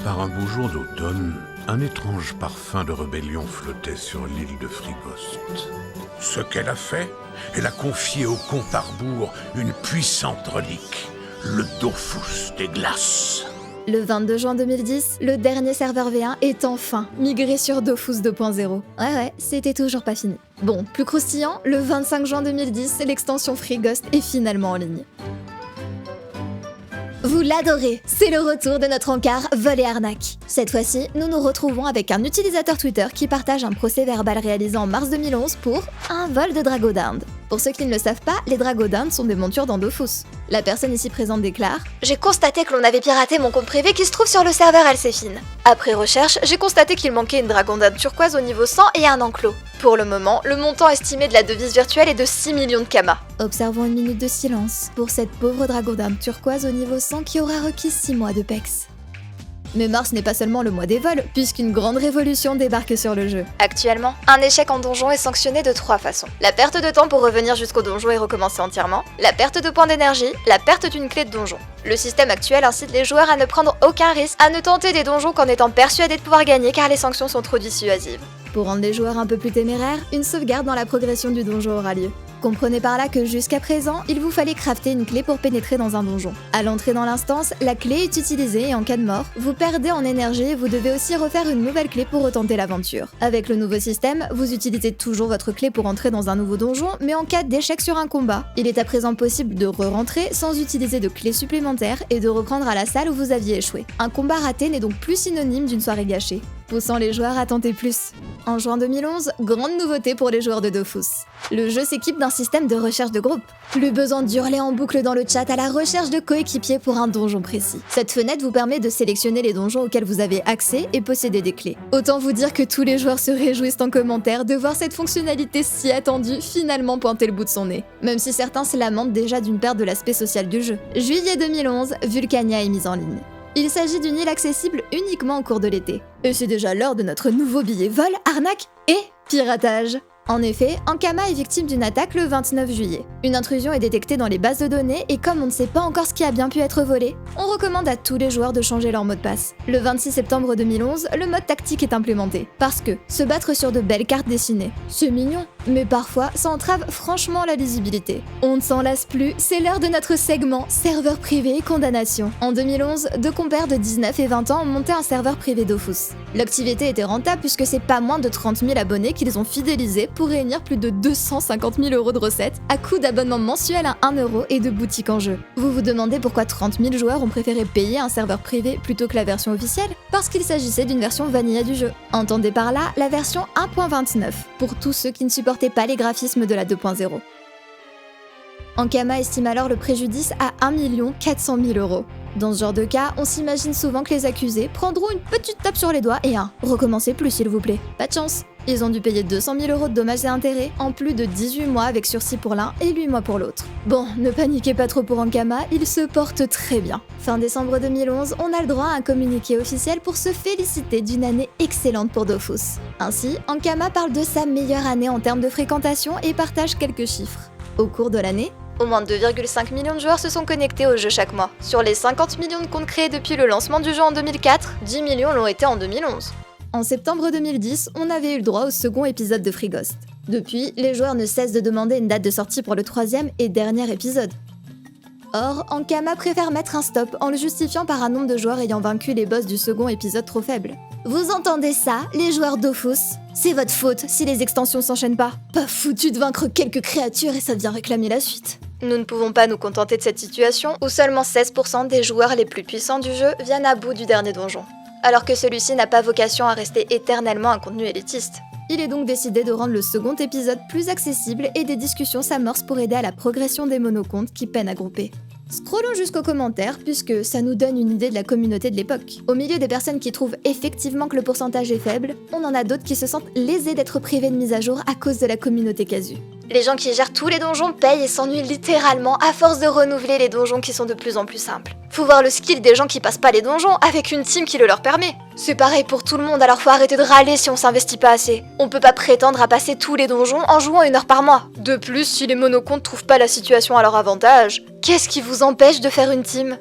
Par un beau jour d'automne, un étrange parfum de rébellion flottait sur l'île de Free-Ghost. Ce qu'elle a fait, elle a confié au compte à rebours une puissante relique, le Dofus des glaces. Le 22 juin 2010, le dernier serveur V1 est enfin migré sur Dofus 2.0. Ouais, c'était toujours pas fini. Bon, plus croustillant, le 25 juin 2010, l'extension Free-Ghost est finalement en ligne. Vous l'adorez, c'est le retour de notre encart vol et arnaque. Cette fois-ci, nous nous retrouvons avec un utilisateur Twitter qui partage un procès verbal réalisé en mars 2011 pour un vol de dragodinde. Pour ceux qui ne le savent pas, les dragodindes sont des montures dans Dofus. La personne ici présente déclare « J'ai constaté que l'on avait piraté mon compte privé qui se trouve sur le serveur Alcéphine. Après recherche, j'ai constaté qu'il manquait une dragondinde turquoise au niveau 100 et un enclos. Pour le moment, le montant estimé de la devise virtuelle est de 6 millions de Kama. » Observons une minute de silence pour cette pauvre dragondinde turquoise au niveau 100 qui aura requis 6 mois de PEX. Mais mars n'est pas seulement le mois des vols, puisqu'une grande révolution débarque sur le jeu. Actuellement, un échec en donjon est sanctionné de 3 façons. La perte de temps pour revenir jusqu'au donjon et recommencer entièrement, la perte de points d'énergie, la perte d'une clé de donjon. Le système actuel incite les joueurs à ne prendre aucun risque, à ne tenter des donjons qu'en étant persuadés de pouvoir gagner car les sanctions sont trop dissuasives. Pour rendre les joueurs un peu plus téméraires, une sauvegarde dans la progression du donjon aura lieu. Comprenez par là que jusqu'à présent, il vous fallait crafter une clé pour pénétrer dans un donjon. À l'entrée dans l'instance, la clé est utilisée et en cas de mort, vous perdez en énergie et vous devez aussi refaire une nouvelle clé pour retenter l'aventure. Avec le nouveau système, vous utilisez toujours votre clé pour entrer dans un nouveau donjon, mais en cas d'échec sur un combat, il est à présent possible de re-rentrer sans utiliser de clé supplémentaire et de reprendre à la salle où vous aviez échoué. Un combat raté n'est donc plus synonyme d'une soirée gâchée, poussant les joueurs à tenter plus. En juin 2011, grande nouveauté pour les joueurs de Dofus. Le jeu s'équipe d'un système de recherche de groupe. Plus besoin d'hurler en boucle dans le chat à la recherche de coéquipiers pour un donjon précis. Cette fenêtre vous permet de sélectionner les donjons auxquels vous avez accès et posséder des clés. Autant vous dire que tous les joueurs se réjouissent en commentaire de voir cette fonctionnalité si attendue finalement pointer le bout de son nez. Même si certains se lamentent déjà d'une perte de l'aspect social du jeu. Juillet 2011, Vulcania est mise en ligne. Il s'agit d'une île accessible uniquement au cours de l'été. Et c'est déjà l'heure de notre nouveau billet vol, arnaque et piratage. En effet, Ankama est victime d'une attaque le 29 juillet. Une intrusion est détectée dans les bases de données et comme on ne sait pas encore ce qui a bien pu être volé, on recommande à tous les joueurs de changer leur mot de passe. Le 26 septembre 2011, le mode tactique est implémenté. Parce que se battre sur de belles cartes dessinées, c'est mignon, mais parfois ça entrave franchement la lisibilité. On ne s'en lasse plus, c'est l'heure de notre segment serveur privé et condamnation. En 2011, deux compères de 19 et 20 ans ont monté un serveur privé Dofus. L'activité était rentable puisque c'est pas moins de 30 000 abonnés qu'ils ont fidélisés pour réunir plus de 250 000 € de recettes à coût d'abonnement mensuel à 1 € et de boutiques en jeu. Vous vous demandez pourquoi 30 000 joueurs ont préféré payer un serveur privé plutôt que la version officielle? Parce qu'il s'agissait d'une version vanilla du jeu. Entendez par là la version 1.29, pour tous ceux qui ne supportaient pas les graphismes de la 2.0. Ankama estime alors le préjudice à 1 400 000 €. Dans ce genre de cas, on s'imagine souvent que les accusés prendront une petite tape sur les doigts et un « recommencez plus s'il vous plaît ». Pas de chance. Ils ont dû payer 200 000 € de dommages et intérêts, en plus de 18 mois avec sursis pour l'un et 8 mois pour l'autre. Bon, ne paniquez pas trop pour Ankama, il se porte très bien. Fin décembre 2011, on a le droit à un communiqué officiel pour se féliciter d'une année excellente pour Dofus. Ainsi, Ankama parle de sa meilleure année en termes de fréquentation et partage quelques chiffres. Au cours de l'année, au moins 2,5 millions de joueurs se sont connectés au jeu chaque mois. Sur les 50 millions de comptes créés depuis le lancement du jeu en 2004, 10 millions l'ont été en 2011. En septembre 2010, on avait eu le droit au second épisode de Free Ghost. Depuis, les joueurs ne cessent de demander une date de sortie pour le troisième et dernier épisode. Or, Ankama préfère mettre un stop en le justifiant par un nombre de joueurs ayant vaincu les boss du second épisode trop faible. Vous entendez ça, les joueurs Dofus? C'est votre faute si les extensions s'enchaînent pas. Pas foutu de vaincre quelques créatures et ça vient réclamer la suite. Nous ne pouvons pas nous contenter de cette situation où seulement 16% des joueurs les plus puissants du jeu viennent à bout du dernier donjon, alors que celui-ci n'a pas vocation à rester éternellement un contenu élitiste. Il est donc décidé de rendre le second épisode plus accessible et des discussions s'amorcent pour aider à la progression des monocomptes qui peinent à grouper. Scrollons jusqu'aux commentaires puisque ça nous donne une idée de la communauté de l'époque. Au milieu des personnes qui trouvent effectivement que le pourcentage est faible, on en a d'autres qui se sentent lésés d'être privés de mise à jour à cause de la communauté casu. Les gens qui gèrent tous les donjons payent et s'ennuient littéralement à force de renouveler les donjons qui sont de plus en plus simples. Faut voir le skill des gens qui passent pas les donjons avec une team qui le leur permet. C'est pareil pour tout le monde, alors faut arrêter de râler si on s'investit pas assez. On peut pas prétendre à passer tous les donjons en jouant 1 heure par mois. De plus, si les monocomptes trouvent pas la situation à leur avantage, qu'est-ce qui vous empêche de faire une team?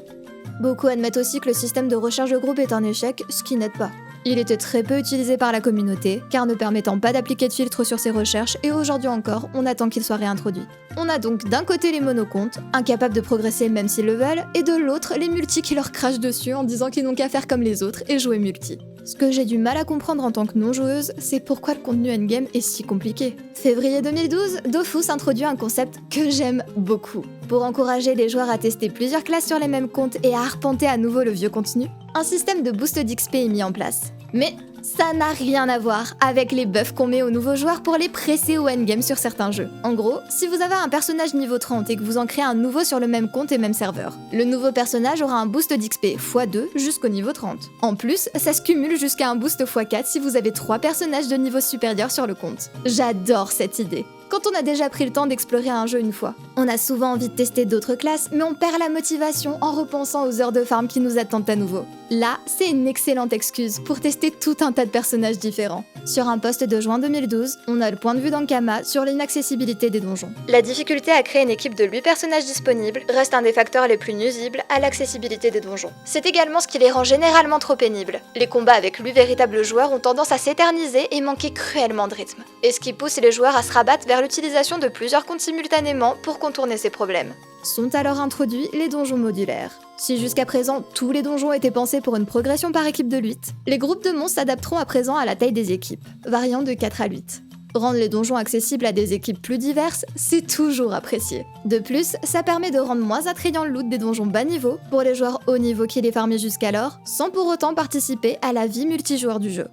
Beaucoup admettent aussi que le système de recherche de groupe est un échec, ce qui n'aide pas. Il était très peu utilisé par la communauté, car ne permettant pas d'appliquer de filtre sur ses recherches, et aujourd'hui encore, on attend qu'il soit réintroduit. On a donc d'un côté les monocomptes, incapables de progresser même s'ils le veulent, et de l'autre les multis qui leur crachent dessus en disant qu'ils n'ont qu'à faire comme les autres et jouer multi. Ce que j'ai du mal à comprendre en tant que non-joueuse, c'est pourquoi le contenu endgame est si compliqué. Février 2012, Dofus introduit un concept que j'aime beaucoup. Pour encourager les joueurs à tester plusieurs classes sur les mêmes comptes et à arpenter à nouveau le vieux contenu, un système de boost d'XP est mis en place. Mais ça n'a rien à voir avec les buffs qu'on met aux nouveaux joueurs pour les presser au endgame sur certains jeux. En gros, si vous avez un personnage niveau 30 et que vous en créez un nouveau sur le même compte et même serveur, le nouveau personnage aura un boost d'XP x2 jusqu'au niveau 30. En plus, ça se cumule jusqu'à un boost x4 si vous avez 3 personnages de niveau supérieur sur le compte. J'adore cette idée. Quand on a déjà pris le temps d'explorer un jeu une fois. On a souvent envie de tester d'autres classes, mais on perd la motivation en repensant aux heures de farm qui nous attendent à nouveau. Là, c'est une excellente excuse pour tester tout un tas de personnages différents. Sur un post de juin 2012, on a le point de vue d'Ankama sur l'inaccessibilité des donjons. La difficulté à créer une équipe de 8 personnages disponibles reste un des facteurs les plus nuisibles à l'accessibilité des donjons. C'est également ce qui les rend généralement trop pénibles. Les combats avec 8 véritables joueurs ont tendance à s'éterniser et manquer cruellement de rythme. Et ce qui pousse les joueurs à se rabattre vers l'utilisation de plusieurs comptes simultanément pour contourner ces problèmes. Sont alors introduits les donjons modulaires. Si jusqu'à présent tous les donjons étaient pensés pour une progression par équipe de 8, les groupes de monstres s'adapteront à présent à la taille des équipes, variant de 4 à 8. Rendre les donjons accessibles à des équipes plus diverses, c'est toujours apprécié. De plus, ça permet de rendre moins attrayant le loot des donjons bas niveau pour les joueurs haut niveau qui les farmaient jusqu'alors, sans pour autant participer à la vie multijoueur du jeu.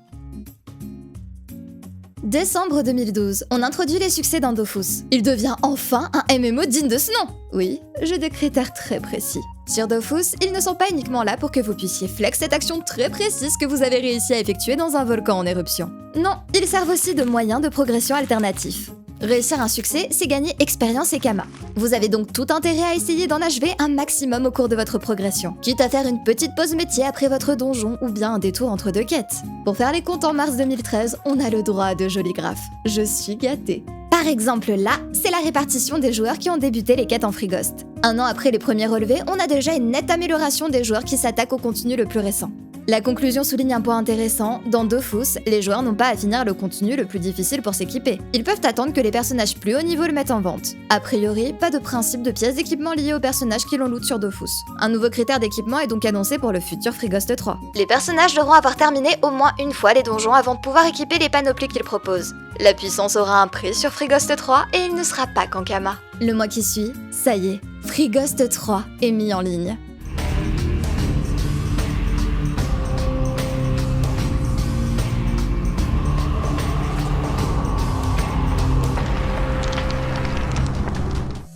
Décembre 2012, on introduit les succès d'un Dofus. Il devient enfin un MMO digne de ce nom. Oui, j'ai des critères très précis. Sur Dofus, ils ne sont pas uniquement là pour que vous puissiez flex cette action très précise que vous avez réussi à effectuer dans un volcan en éruption. Non, ils servent aussi de moyens de progression alternatifs. Réussir un succès, c'est gagner expérience et Kama. Vous avez donc tout intérêt à essayer d'en achever un maximum au cours de votre progression, quitte à faire une petite pause métier après votre donjon ou bien un détour entre 2 quêtes. Pour faire les comptes en mars 2013, on a le droit à de jolis graphes. Je suis gâtée. Par exemple là, c'est la répartition des joueurs qui ont débuté les quêtes en Free Ghost. 1 an après les premiers relevés, on a déjà une nette amélioration des joueurs qui s'attaquent au contenu le plus récent. La conclusion souligne un point intéressant, dans Dofus, les joueurs n'ont pas à finir le contenu le plus difficile pour s'équiper. Ils peuvent attendre que les personnages plus haut niveau le mettent en vente. A priori, pas de principe de pièces d'équipement liées aux personnages qui l'on loot sur Dofus. Un nouveau critère d'équipement est donc annoncé pour le futur Free-Ghost 3. Les personnages devront avoir terminé au moins une fois les donjons avant de pouvoir équiper les panoplies qu'ils proposent. La puissance aura un prix sur Free-Ghost 3 et il ne sera pas qu'Ankama. Le mois qui suit, ça y est, Free-Ghost 3 est mis en ligne.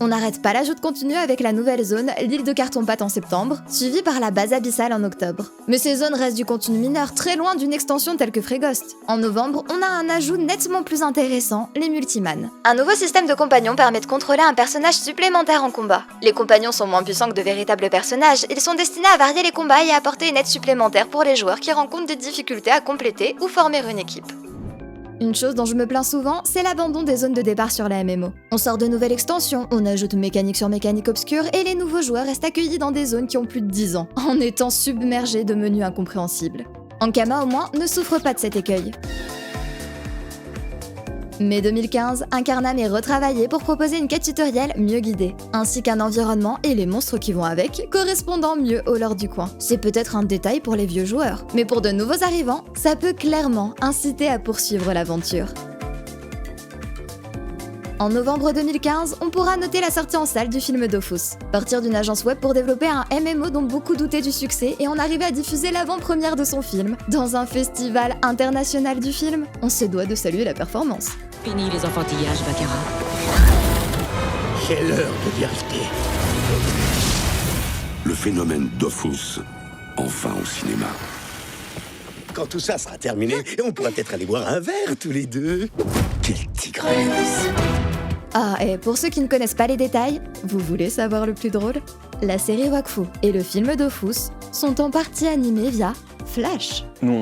On n'arrête pas l'ajout de contenu avec la nouvelle zone, l'île de Carton-Pâte en septembre, suivie par la base abyssale en octobre. Mais ces zones restent du contenu mineur, très loin d'une extension telle que Free-Ghost. En novembre, on a un ajout nettement plus intéressant, les Multiman. Un nouveau système de compagnons permet de contrôler un personnage supplémentaire en combat. Les compagnons sont moins puissants que de véritables personnages, ils sont destinés à varier les combats et à apporter une aide supplémentaire pour les joueurs qui rencontrent des difficultés à compléter ou former une équipe. Une chose dont je me plains souvent, c'est l'abandon des zones de départ sur la MMO. On sort de nouvelles extensions, on ajoute mécanique sur mécanique obscure et les nouveaux joueurs restent accueillis dans des zones qui ont plus de 10 ans, en étant submergés de menus incompréhensibles. Ankama au moins ne souffre pas de cet écueil. Mais 2015, Incarnam est retravaillé pour proposer une quête tutoriel mieux guidée, ainsi qu'un environnement et les monstres qui vont avec, correspondant mieux au lore du coin. C'est peut-être un détail pour les vieux joueurs, mais pour de nouveaux arrivants, ça peut clairement inciter à poursuivre l'aventure. En novembre 2015, on pourra noter la sortie en salle du film Dofus. Partir d'une agence web pour développer un MMO dont beaucoup doutaient du succès et en arriver à diffuser l'avant-première de son film, dans un festival international du film, on se doit de saluer la performance. Fini les enfantillages, Baccarat. C'est l'heure de vérité. Le phénomène Dofus, enfin au cinéma. Quand tout ça sera terminé, on pourra peut-être aller boire un verre tous les deux. Quelle tigresse! Ah, et pour ceux qui ne connaissent pas les détails, vous voulez savoir le plus drôle? La série Wakfu et le film Dofus sont en partie animés via Flash. Nous,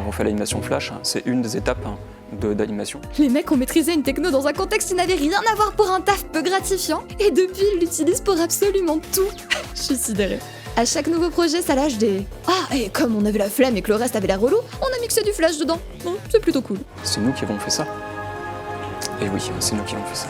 on fait l'animation Flash, c'est une des étapes d'animation. Les mecs ont maîtrisé une techno dans un contexte qui n'avait rien à voir pour un taf peu gratifiant, et depuis ils l'utilisent pour absolument tout. Je suis sidérée. À chaque nouveau projet, ça lâche des... Ah, et comme on avait la flemme et que le reste avait l'air relou, on a mixé du Flash dedans. Bon, c'est plutôt cool. C'est nous qui avons fait ça. Et oui, c'est nous qui avons fait ça.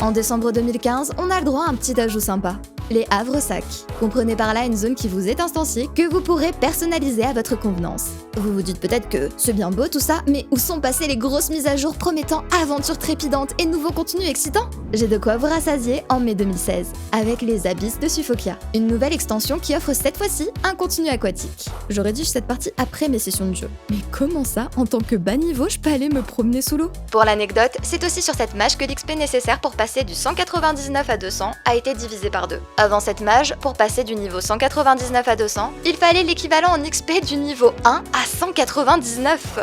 En décembre 2015, on a le droit à un petit ajout sympa. Les Havres-Sacs. Comprenez par là une zone qui vous est instanciée, que vous pourrez personnaliser à votre convenance. Vous vous dites peut-être que c'est bien beau tout ça, mais où sont passées les grosses mises à jour promettant aventures trépidantes et nouveaux contenus excitants? J'ai de quoi vous rassasier en mai 2016, avec les Abysses de Suffokia. Une nouvelle extension qui offre cette fois-ci un contenu aquatique. J'aurais dû cette partie après mes sessions de jeu. Mais comment ça, en tant que bas niveau, je peux aller me promener sous l'eau? Pour l'anecdote, c'est aussi sur cette mage que l'XP nécessaire pour passer du 199 à 200 a été divisé par 2. Avant cette mage, pour passer du niveau 199 à 200, il fallait l'équivalent en XP du niveau 1 à 199.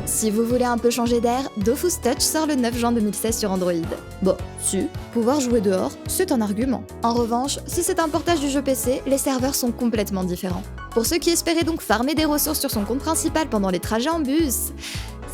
Si vous voulez un peu changer d'air, Dofus Touch sort le 9 juin 2016 sur Android. Bon, si, pouvoir jouer dehors, c'est un argument. En revanche, si c'est un portage du jeu PC, les serveurs sont complètement différents. Pour ceux qui espéraient donc farmer des ressources sur son compte principal pendant les trajets en bus,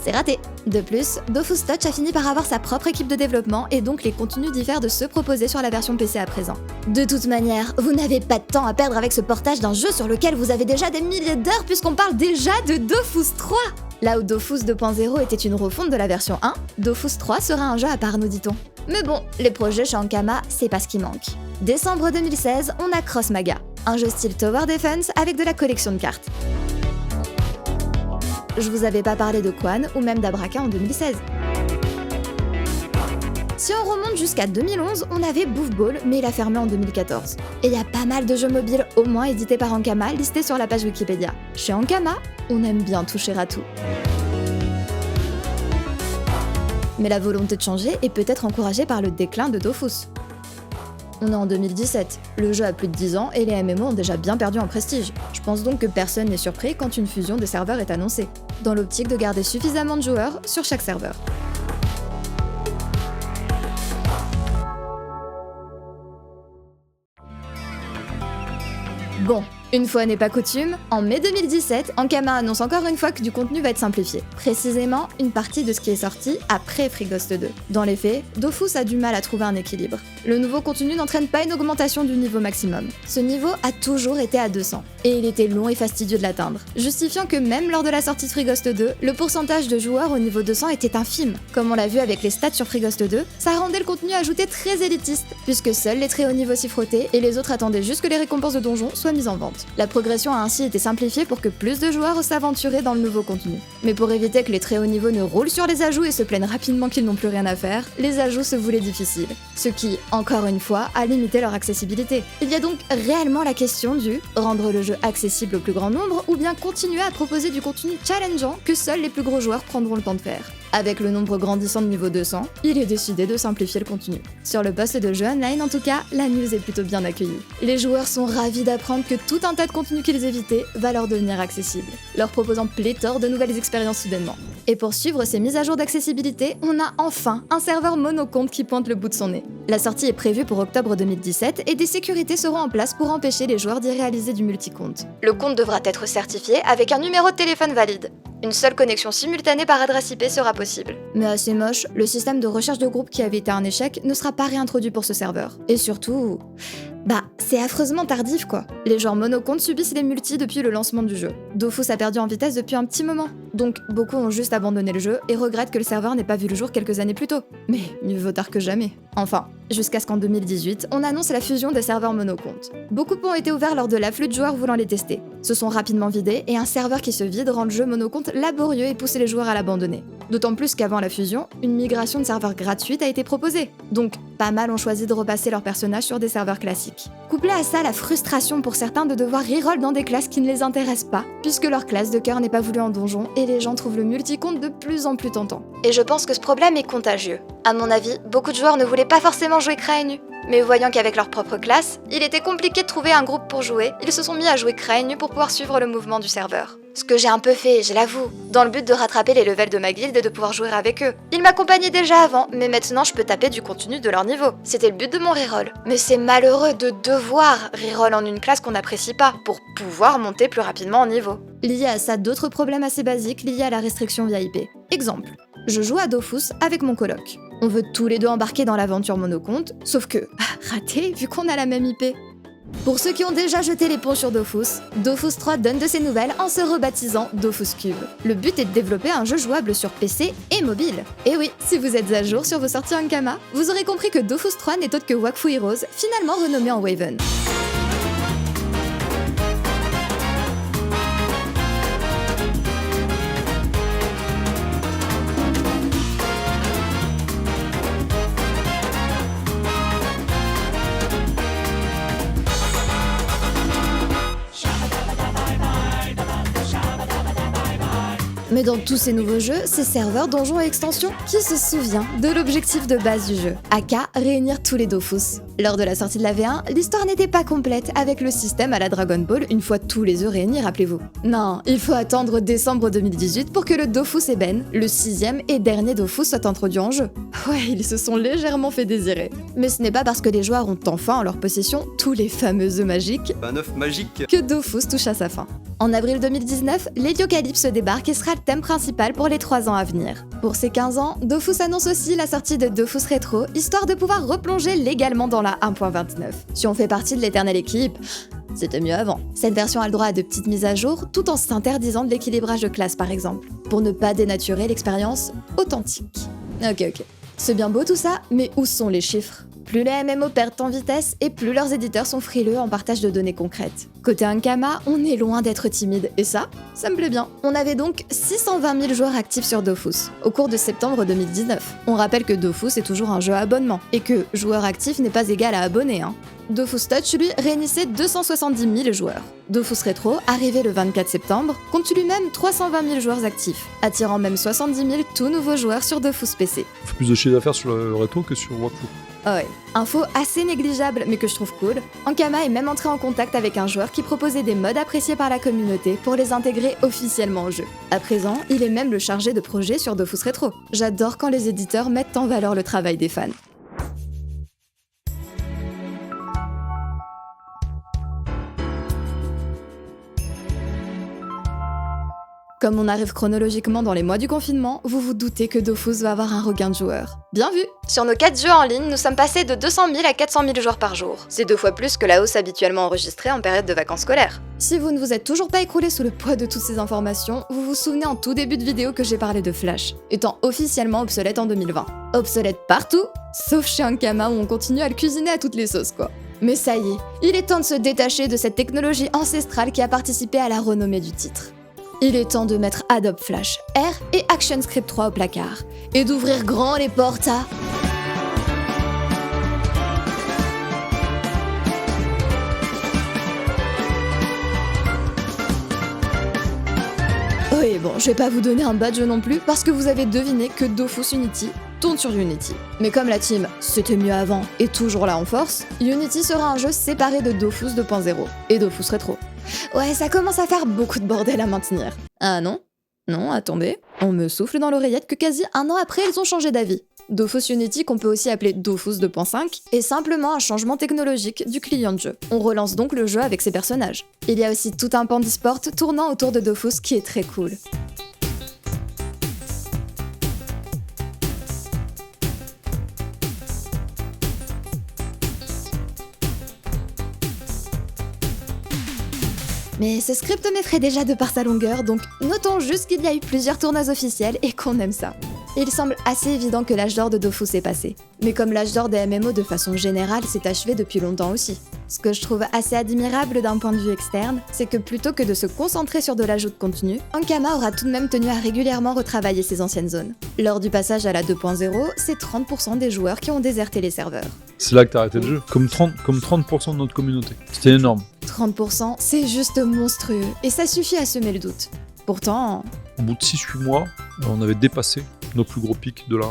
c'est raté. De plus, Dofus Touch a fini par avoir sa propre équipe de développement et donc les contenus diffèrent de ceux proposés sur la version PC à présent. De toute manière, vous n'avez pas de temps à perdre avec ce portage d'un jeu sur lequel vous avez déjà des milliers d'heures puisqu'on parle déjà de Dofus 3. Là où Dofus 2.0 était une refonte de la version 1, Dofus 3 sera un jeu à part, nous dit-on. Mais bon, les projets chez Ankama, c'est pas ce qui manque. Décembre 2016, on a Cross Maga, un jeu style Tower Defense avec de la collection de cartes. Je vous avais pas parlé de Quan ou même d'Abraka en 2016. Si on remonte jusqu'à 2011, on avait Boof Ball, mais il a fermé en 2014. Et il y a pas mal de jeux mobiles, au moins édités par Ankama, listés sur la page Wikipédia. Chez Ankama, on aime bien toucher à tout. Mais la volonté de changer est peut-être encouragée par le déclin de Dofus. On est en 2017, le jeu a plus de 10 ans et les MMO ont déjà bien perdu en prestige. Je pense donc que personne n'est surpris quand une fusion de serveurs est annoncée, dans l'optique de garder suffisamment de joueurs sur chaque serveur. Bon, une fois n'est pas coutume, en mai 2017, Ankama annonce encore une fois que du contenu va être simplifié. Précisément, une partie de ce qui est sorti après Free-Ghost 2. Dans les faits, Dofus a du mal à trouver un équilibre. Le nouveau contenu n'entraîne pas une augmentation du niveau maximum. Ce niveau a toujours été à 200, et il était long et fastidieux de l'atteindre, justifiant que même lors de la sortie de Free Ghost 2, le pourcentage de joueurs au niveau 200 était infime. Comme on l'a vu avec les stats sur Free Ghost 2, ça rendait le contenu ajouté très élitiste, puisque seuls les très hauts niveaux s'y frottaient et les autres attendaient juste que les récompenses de donjons soient mises en vente. La progression a ainsi été simplifiée pour que plus de joueurs s'aventuraient dans le nouveau contenu. Mais pour éviter que les très hauts niveaux ne roulent sur les ajouts et se plaignent rapidement qu'ils n'ont plus rien à faire, les ajouts se voulaient difficiles. Ce qui, encore une fois, a limité leur accessibilité. Il y a donc réellement la question du rendre le jeu accessible au plus grand nombre ou bien continuer à proposer du contenu challengeant que seuls les plus gros joueurs prendront le temps de faire. Avec le nombre grandissant de niveau 200, il est décidé de simplifier le contenu. Sur le poste de jeu online en tout cas, la news est plutôt bien accueillie. Les joueurs sont ravis d'apprendre que tout un tas de contenu qu'ils évitaient va leur devenir accessible, leur proposant pléthore de nouvelles expériences soudainement. Et pour suivre ces mises à jour d'accessibilité, on a enfin un serveur monocompte qui pointe le bout de son nez. La sortie est prévue pour octobre 2017 et des sécurités seront en place pour empêcher les joueurs d'y réaliser du multicompte. Le compte devra être certifié avec un numéro de téléphone valide. Une seule connexion simultanée par adresse IP sera possible. Mais assez moche, le système de recherche de groupe qui avait été un échec ne sera pas réintroduit pour ce serveur. Et surtout... c'est affreusement tardif quoi. Les joueurs monocomptes subissent les multis depuis le lancement du jeu. Dofus a perdu en vitesse depuis un petit moment. Donc beaucoup ont juste abandonné le jeu et regrettent que le serveur n'ait pas vu le jour quelques années plus tôt. Mais mieux vaut tard que jamais. Enfin, jusqu'à ce qu'en 2018, on annonce la fusion des serveurs monocomptes. Beaucoup ont été ouverts lors de l'afflux de joueurs voulant les tester. Se sont rapidement vidés et un serveur qui se vide rend le jeu monocompte laborieux et pousse les joueurs à l'abandonner. D'autant plus qu'avant la fusion, une migration de serveurs gratuite a été proposée. Donc pas mal ont choisi de repasser leurs personnages sur des serveurs classiques. Couplé à ça, la frustration pour certains de devoir reroll dans des classes qui ne les intéressent pas, puisque leur classe de cœur n'est pas voulue en donjon et les gens trouvent le multicompte de plus en plus tentant. Et je pense que ce problème est contagieux. À mon avis, beaucoup de joueurs ne voulaient pas forcément jouer Kraenu, mais voyant qu'avec leur propre classe, il était compliqué de trouver un groupe pour jouer, ils se sont mis à jouer Kraenu pour pouvoir suivre le mouvement du serveur. Ce que j'ai un peu fait, je l'avoue, dans le but de rattraper les levels de ma guilde et de pouvoir jouer avec eux. Ils m'accompagnaient déjà avant, mais maintenant je peux taper du contenu de leur niveau. C'était le but de mon reroll. Mais c'est malheureux de devoir reroll en une classe qu'on n'apprécie pas, pour pouvoir monter plus rapidement en niveau. Lié à ça, d'autres problèmes assez basiques liés à la restriction via IP. Exemple, je joue à Dofus avec mon coloc. On veut tous les deux embarquer dans l'aventure monocompte, sauf que, raté vu qu'on a la même IP. Pour ceux qui ont déjà jeté l'éponge sur Dofus, Dofus 3 donne de ses nouvelles en se rebaptisant Dofus Cube. Le but est de développer un jeu jouable sur PC et mobile. Et oui, si vous êtes à jour sur vos sorties Ankama, vous aurez compris que Dofus 3 n'est autre que Wakfu Heroes, finalement renommé en Waven. Mais dans tous ces nouveaux jeux, c'est serveurs, donjons et extensions qui se souvient de l'objectif de base du jeu, aka réunir tous les Dofus. Lors de la sortie de la V1, l'histoire n'était pas complète avec le système à la Dragon Ball une fois tous les œufs réunis, rappelez-vous. Non, il faut attendre décembre 2018 pour que le Dofus Eben, le 6e et dernier Dofus, soit introduit en jeu. Ouais, ils se sont légèrement fait désirer. Mais ce n'est pas parce que les joueurs ont enfin en leur possession tous les fameux œufs magiques, Un œuf magique. que Dofus touche à sa fin. En avril 2019, l'Héliocalypse débarque et sera le thème principal pour les 3 ans à venir. Pour ces 15 ans, Dofus annonce aussi la sortie de Dofus Retro, histoire de pouvoir replonger légalement dans la 1.29. Si on fait partie de l'éternelle équipe, c'était mieux avant. Cette version a le droit à de petites mises à jour, tout en s'interdisant de l'équilibrage de classe par exemple, pour ne pas dénaturer l'expérience authentique. Ok. C'est bien beau tout ça, mais où sont les chiffres ? Plus les MMO perdent en vitesse et plus leurs éditeurs sont frileux en partage de données concrètes. Côté Ankama, on est loin d'être timide, et ça me plaît bien. On avait donc 620 000 joueurs actifs sur Dofus, au cours de septembre 2019. On rappelle que Dofus est toujours un jeu à abonnement, et que joueur actif n'est pas égal à abonné, hein. Dofus Touch, lui, réunissait 270 000 joueurs. Dofus Retro, arrivé le 24 septembre, compte lui-même 320 000 joueurs actifs, attirant même 70 000 tout nouveaux joueurs sur Dofus PC. On fait plus de chiffre d'affaires sur le Retro que sur Wakfu. Ah ouais. Info assez négligeable mais que je trouve cool, Ankama est même entré en contact avec un joueur qui proposait des mods appréciés par la communauté pour les intégrer officiellement au jeu. À présent, il est même le chargé de projet sur Dofus Retro. J'adore quand les éditeurs mettent en valeur le travail des fans. Comme on arrive chronologiquement dans les mois du confinement, vous vous doutez que Dofus va avoir un regain de joueurs. Bien vu! Sur nos 4 jeux en ligne, nous sommes passés de 200 000 à 400 000 joueurs par jour. C'est 2 fois plus que la hausse habituellement enregistrée en période de vacances scolaires. Si vous ne vous êtes toujours pas écroulé sous le poids de toutes ces informations, vous vous souvenez en tout début de vidéo que j'ai parlé de Flash, étant officiellement obsolète en 2020. Obsolète partout, sauf chez Ankama où on continue à le cuisiner à toutes les sauces quoi. Mais ça y est, il est temps de se détacher de cette technologie ancestrale qui a participé à la renommée du titre. Il est temps de mettre Adobe Flash, R et ActionScript 3 au placard, et d'ouvrir grand les portes à... Oui, bon, je vais pas vous donner un badge non plus, parce que vous avez deviné que Dofus Unity tourne sur Unity. Mais comme la team « C'était mieux avant » est toujours là en force, Unity sera un jeu séparé de Dofus 2.0 et Dofus Retro. Ouais, ça commence à faire beaucoup de bordel à maintenir. Ah non? Non, attendez. On me souffle dans l'oreillette que quasi un an après, ils ont changé d'avis. Dofus Unity, qu'on peut aussi appeler Dofus 2.5, est simplement un changement technologique du client de jeu. On relance donc le jeu avec ses personnages. Il y a aussi tout un pan d'e-sport tournant autour de Dofus qui est très cool. Mais ce script m'effraie déjà de par sa longueur, donc notons juste qu'il y a eu plusieurs tournois officiels et qu'on aime ça. Il semble assez évident que l'âge d'or de Dofus est passé. Mais comme l'âge d'or des MMO de façon générale s'est achevé depuis longtemps aussi. Ce que je trouve assez admirable d'un point de vue externe, c'est que plutôt que de se concentrer sur de l'ajout de contenu, Ankama aura tout de même tenu à régulièrement retravailler ses anciennes zones. Lors du passage à la 2.0, c'est 30% des joueurs qui ont déserté les serveurs. C'est là que t'as arrêté le jeu, comme 30% de notre communauté. C'était énorme. 30%, c'est juste monstrueux, et ça suffit à semer le doute. Pourtant... Au bout de 6-8 mois, on avait dépassé nos plus gros pics de la 1.29.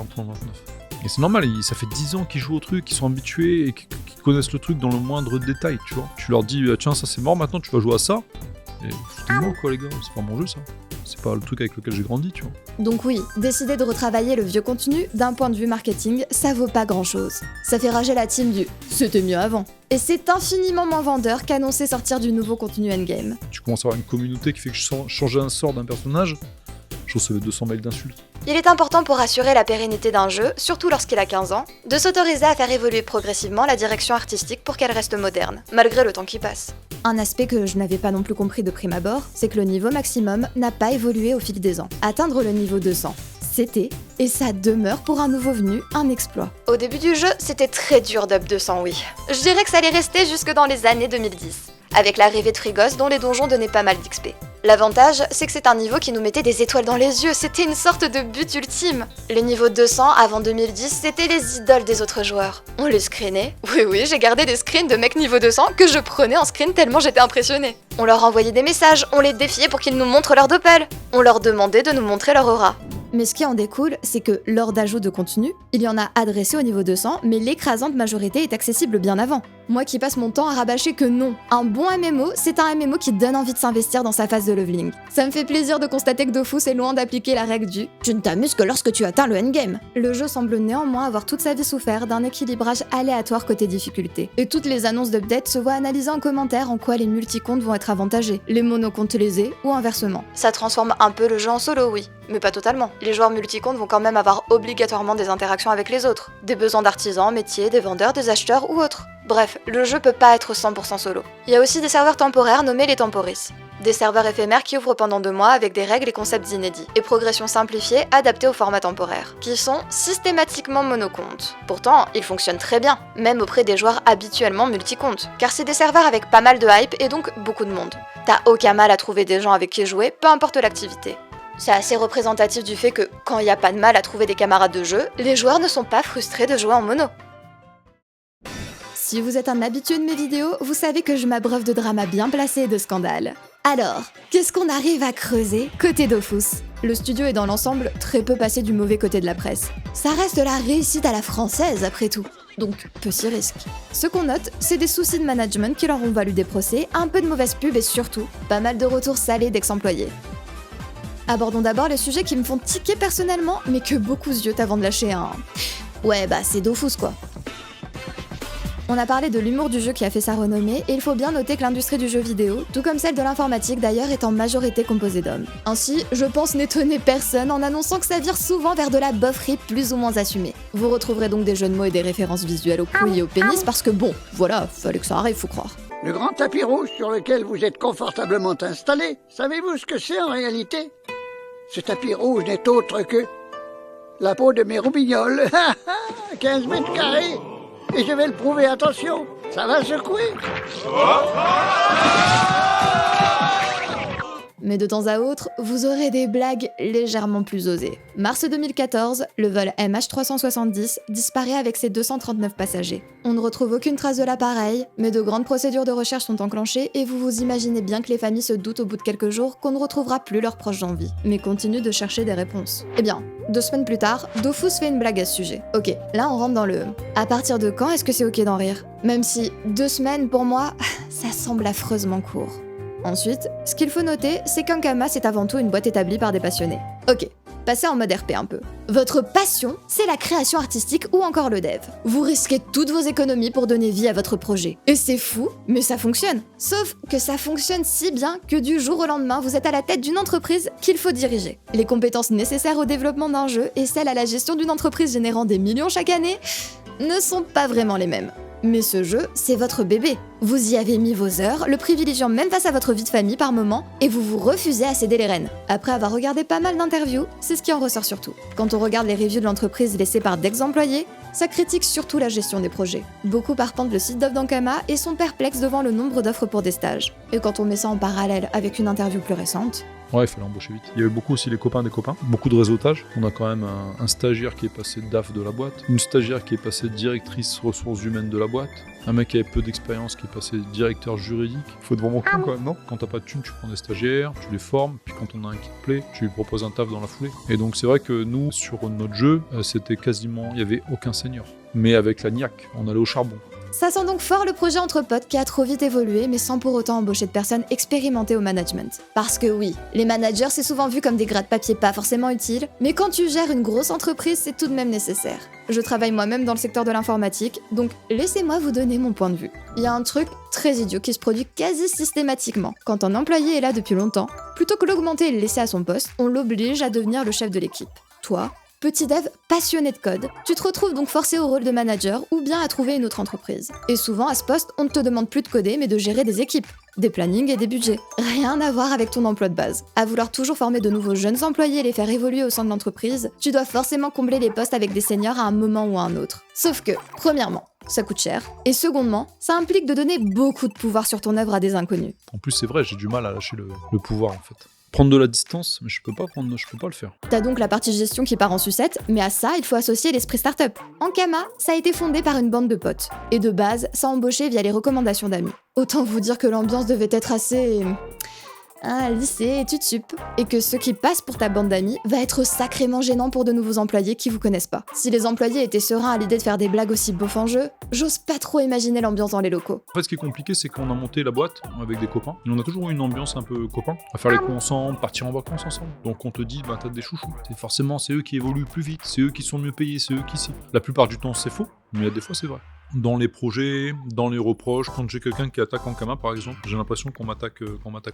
Et c'est normal, ça fait 10 ans qu'ils jouent au truc, qu'ils sont habitués et qu'ils connaissent le truc dans le moindre détail, tu vois. Tu leur dis, tiens, ça c'est mort, maintenant tu vas jouer à ça. Et foutez-moi quoi les gars, c'est pas mon jeu ça. C'est pas le truc avec lequel j'ai grandi, tu vois. Donc oui, décider de retravailler le vieux contenu, d'un point de vue marketing, ça vaut pas grand chose. Ça fait rager la team du « c'était mieux avant ». Et c'est infiniment moins vendeur qu'annoncer sortir du nouveau contenu endgame. Tu commences à avoir une communauté qui fait que je changeais un sort d'un personnage, je recevais 200 mails d'insultes. Il est important pour assurer la pérennité d'un jeu, surtout lorsqu'il a 15 ans, de s'autoriser à faire évoluer progressivement la direction artistique pour qu'elle reste moderne, malgré le temps qui passe. Un aspect que je n'avais pas non plus compris de prime abord, c'est que le niveau maximum n'a pas évolué au fil des ans. Atteindre le niveau 200, c'était, et ça demeure pour un nouveau venu, un exploit. Au début du jeu, c'était très dur d'up 200, oui. Je dirais que ça allait rester jusque dans les années 2010, avec l'arrivée de Frigos dont les donjons donnaient pas mal d'XP. L'avantage, c'est que c'est un niveau qui nous mettait des étoiles dans les yeux, c'était une sorte de but ultime. Les niveaux 200 avant 2010, c'était les idoles des autres joueurs. On les screenait. Oui, j'ai gardé des screens de mecs niveau 200 que je prenais en screen tellement j'étais impressionnée. On leur envoyait des messages, on les défiait pour qu'ils nous montrent leur doppel. On leur demandait de nous montrer leur aura. Mais ce qui en découle, c'est que lors d'ajouts de contenu, il y en a adressé au niveau 200, mais l'écrasante majorité est accessible bien avant. Moi qui passe mon temps à rabâcher que non, un bon MMO, c'est un MMO qui donne envie de s'investir dans sa phase de leveling. Ça me fait plaisir de constater que Dofus est loin d'appliquer la règle du « tu ne t'amuses que lorsque tu atteins le endgame ». Le jeu semble néanmoins avoir toute sa vie souffert d'un équilibrage aléatoire côté difficulté. Et toutes les annonces d'update se voient analyser en commentaire en quoi les multicomptes vont être avantagés, les monocomptes lésés ou inversement. Ça transforme un peu le jeu en solo, oui, mais pas totalement. Les joueurs multicomptes vont quand même avoir obligatoirement des interactions avec les autres, des besoins d'artisans, métiers, des vendeurs, des acheteurs ou autres. Bref, le jeu peut pas être 100% solo. Il y a aussi des serveurs temporaires nommés les temporis. Des serveurs éphémères qui ouvrent pendant 2 mois avec des règles et concepts inédits, et progressions simplifiées adaptées au format temporaire, qui sont systématiquement monocomptes. Pourtant, ils fonctionnent très bien, même auprès des joueurs habituellement multicomptes, car c'est des serveurs avec pas mal de hype et donc beaucoup de monde. T'as aucun mal à trouver des gens avec qui jouer, peu importe l'activité. C'est assez représentatif du fait que, quand il n'y a pas de mal à trouver des camarades de jeu, les joueurs ne sont pas frustrés de jouer en mono. Si vous êtes un habitué de mes vidéos, vous savez que je m'abreuve de dramas bien placés et de scandales. Alors, qu'est-ce qu'on arrive à creuser côté Dofus? Le studio est dans l'ensemble très peu passé du mauvais côté de la presse. Ça reste la réussite à la française après tout, donc peu s'y risque. Ce qu'on note, c'est des soucis de management qui leur ont valu des procès, un peu de mauvaise pub et surtout, pas mal de retours salés d'ex-employés. Abordons d'abord les sujets qui me font tiquer personnellement, mais que beaucoup ziotent avant de lâcher un... Ouais bah c'est Dofus quoi. On a parlé de l'humour du jeu qui a fait sa renommée, et il faut bien noter que l'industrie du jeu vidéo, tout comme celle de l'informatique d'ailleurs, est en majorité composée d'hommes. Ainsi, je pense n'étonner personne en annonçant que ça vire souvent vers de la bofferie plus ou moins assumée. Vous retrouverez donc des jeux de mots et des références visuelles aux couilles et au pénis parce que bon, voilà, fallait que ça arrive, faut croire. Le grand tapis rouge sur lequel vous êtes confortablement installé, savez-vous ce que c'est en réalité? Ce tapis rouge n'est autre que la peau de mes roubignoles. 15 mètres carrés. Et je vais le prouver, attention, ça va secouer. Mais de temps à autre, vous aurez des blagues légèrement plus osées. Mars 2014, le vol MH370 disparaît avec ses 239 passagers. On ne retrouve aucune trace de l'appareil, mais de grandes procédures de recherche sont enclenchées et vous vous imaginez bien que les familles se doutent au bout de quelques jours qu'on ne retrouvera plus leurs proches en vie, mais continuent de chercher des réponses. Eh bien, 2 semaines plus tard, Dofus fait une blague à ce sujet. Ok, là on rentre dans le... À partir de quand est-ce que c'est ok d'en rire? Même si 2 semaines pour moi, ça semble affreusement court. Ensuite, ce qu'il faut noter, c'est qu'Ankama c'est avant tout une boîte établie par des passionnés. Ok, passez en mode RP un peu. Votre passion, c'est la création artistique ou encore le dev. Vous risquez toutes vos économies pour donner vie à votre projet. Et c'est fou, mais ça fonctionne. Sauf que ça fonctionne si bien que du jour au lendemain, vous êtes à la tête d'une entreprise qu'il faut diriger. Les compétences nécessaires au développement d'un jeu et celles à la gestion d'une entreprise générant des millions chaque année ne sont pas vraiment les mêmes. Mais ce jeu, c'est votre bébé. Vous y avez mis vos heures, le privilégiant même face à votre vie de famille par moment, et vous vous refusez à céder les rênes. Après avoir regardé pas mal d'interviews, c'est ce qui en ressort surtout. Quand on regarde les reviews de l'entreprise laissées par d'ex-employés, ça critique surtout la gestion des projets. Beaucoup arpentent le site d'offres d'Ankama et sont perplexes devant le nombre d'offres pour des stages. Et quand on met ça en parallèle avec une interview plus récente... Ouais, il fallait embaucher vite. Il y avait beaucoup aussi les copains des copains, beaucoup de réseautage. On a quand même un stagiaire qui est passé DAF de la boîte, une stagiaire qui est passée directrice ressources humaines de la boîte, un mec qui avait peu d'expérience qui est passé directeur juridique. Faut être vraiment con quand même, non? Quand t'as pas de thune, tu prends des stagiaires, tu les formes, puis quand on a un qui te plaît, tu lui proposes un taf dans la foulée. Et donc c'est vrai que nous, sur notre jeu, c'était quasiment... Il y avait aucun senior. Mais avec la niaque, on allait au charbon. Ça sent donc fort le projet entre potes qui a trop vite évolué, mais sans pour autant embaucher de personnes expérimentées au management. Parce que oui, les managers c'est souvent vu comme des gratte-papier pas forcément utiles, mais quand tu gères une grosse entreprise, c'est tout de même nécessaire. Je travaille moi-même dans le secteur de l'informatique, donc laissez-moi vous donner mon point de vue. Il y a un truc très idiot qui se produit quasi systématiquement. Quand un employé est là depuis longtemps, plutôt que l'augmenter et le laisser à son poste, on l'oblige à devenir le chef de l'équipe. Toi, petit dev passionné de code, tu te retrouves donc forcé au rôle de manager ou bien à trouver une autre entreprise. Et souvent à ce poste, on ne te demande plus de coder mais de gérer des équipes, des plannings et des budgets. Rien à voir avec ton emploi de base. À vouloir toujours former de nouveaux jeunes employés et les faire évoluer au sein de l'entreprise, tu dois forcément combler les postes avec des seniors à un moment ou à un autre. Sauf que, premièrement, ça coûte cher, et secondement, ça implique de donner beaucoup de pouvoir sur ton œuvre à des inconnus. En plus c'est vrai, j'ai du mal à lâcher le pouvoir en fait. Prendre de la distance, mais je peux pas le faire. T'as donc la partie gestion qui part en sucette, mais à ça, il faut associer l'esprit startup. Ankama, ça a été fondé par une bande de potes. Et de base, ça a embauché via les recommandations d'amis. Autant vous dire que l'ambiance devait être assez... lycée, études sup. Et que ce qui passe pour ta bande d'amis va être sacrément gênant pour de nouveaux employés qui vous connaissent pas. Si les employés étaient sereins à l'idée de faire des blagues aussi beauf en jeu, j'ose pas trop imaginer l'ambiance dans les locaux. En fait, ce qui est compliqué, c'est qu'on a monté la boîte avec des copains. Et on a toujours eu une ambiance un peu copain, à faire les coups ensemble, partir en vacances ensemble. Donc on te dit, bah t'as des chouchous. Forcément, c'est eux qui évoluent plus vite, c'est eux qui sont mieux payés, c'est eux qui s'y. La plupart du temps, c'est faux, mais il y a des fois, c'est vrai. Dans les projets, dans les reproches, quand j'ai quelqu'un qui attaque Ankama par exemple, j'ai l'impression qu'on m'attaque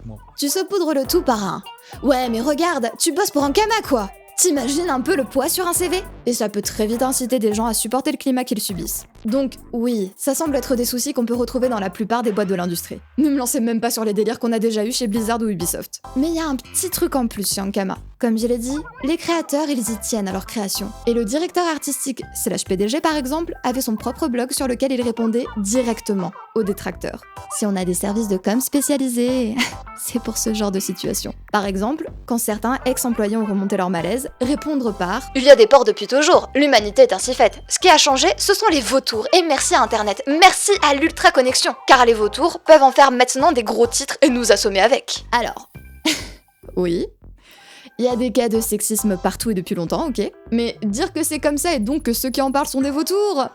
moi. Tu saupoudres le tout par un « Ouais mais regarde, tu bosses pour Ankama quoi !» T'imagines un peu le poids sur un CV? Et ça peut très vite inciter des gens à supporter le climat qu'ils subissent. Donc oui, ça semble être des soucis qu'on peut retrouver dans la plupart des boîtes de l'industrie. Ne me lancez même pas sur les délires qu'on a déjà eu chez Blizzard ou Ubisoft. Mais il y a un petit truc en plus chez Ankama. Comme je l'ai dit, les créateurs ils y tiennent à leur création. Et le directeur artistique /PDG par exemple avait son propre blog sur lequel il répondait directement aux détracteurs. Si on a des services de com spécialisés, c'est pour ce genre de situation. Par exemple, quand certains ex-employés ont remonté leur malaise, répondre par « Il y a des ports depuis toujours, l'humanité est ainsi faite. Ce qui a changé, ce sont les vautours, et merci à Internet, merci à l'ultra-connexion, car les vautours peuvent en faire maintenant des gros titres et nous assommer avec. » Alors, oui, il y a des cas de sexisme partout et depuis longtemps, ok, mais dire que c'est comme ça et donc que ceux qui en parlent sont des vautours,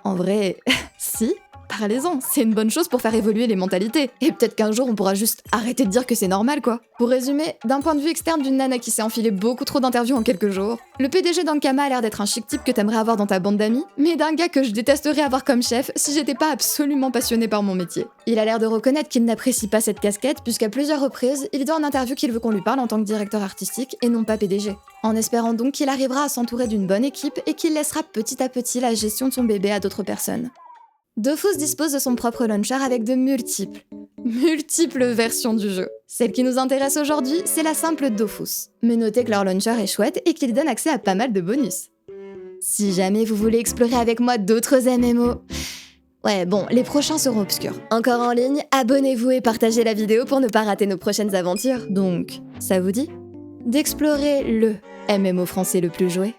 en vrai, si. parlez-en, c'est une bonne chose pour faire évoluer les mentalités. Et peut-être qu'un jour on pourra juste arrêter de dire que c'est normal quoi. Pour résumer, d'un point de vue externe d'une nana qui s'est enfilé beaucoup trop d'interviews en quelques jours, le PDG d'Ankama a l'air d'être un chic type que t'aimerais avoir dans ta bande d'amis, mais d'un gars que je détesterais avoir comme chef si j'étais pas absolument passionné par mon métier. Il a l'air de reconnaître qu'il n'apprécie pas cette casquette puisqu'à plusieurs reprises, il dit en interview qu'il veut qu'on lui parle en tant que directeur artistique et non pas PDG. En espérant donc qu'il arrivera à s'entourer d'une bonne équipe et qu'il laissera petit à petit la gestion de son bébé à d'autres personnes. Dofus dispose de son propre launcher avec de multiples versions du jeu. Celle qui nous intéresse aujourd'hui, c'est la simple Dofus. Mais notez que leur launcher est chouette et qu'il donne accès à pas mal de bonus. Si jamais vous voulez explorer avec moi d'autres MMO... Ouais, bon, les prochains seront obscurs. Encore en ligne, abonnez-vous et partagez la vidéo pour ne pas rater nos prochaines aventures. Donc, ça vous dit d'explorer le MMO français le plus joué?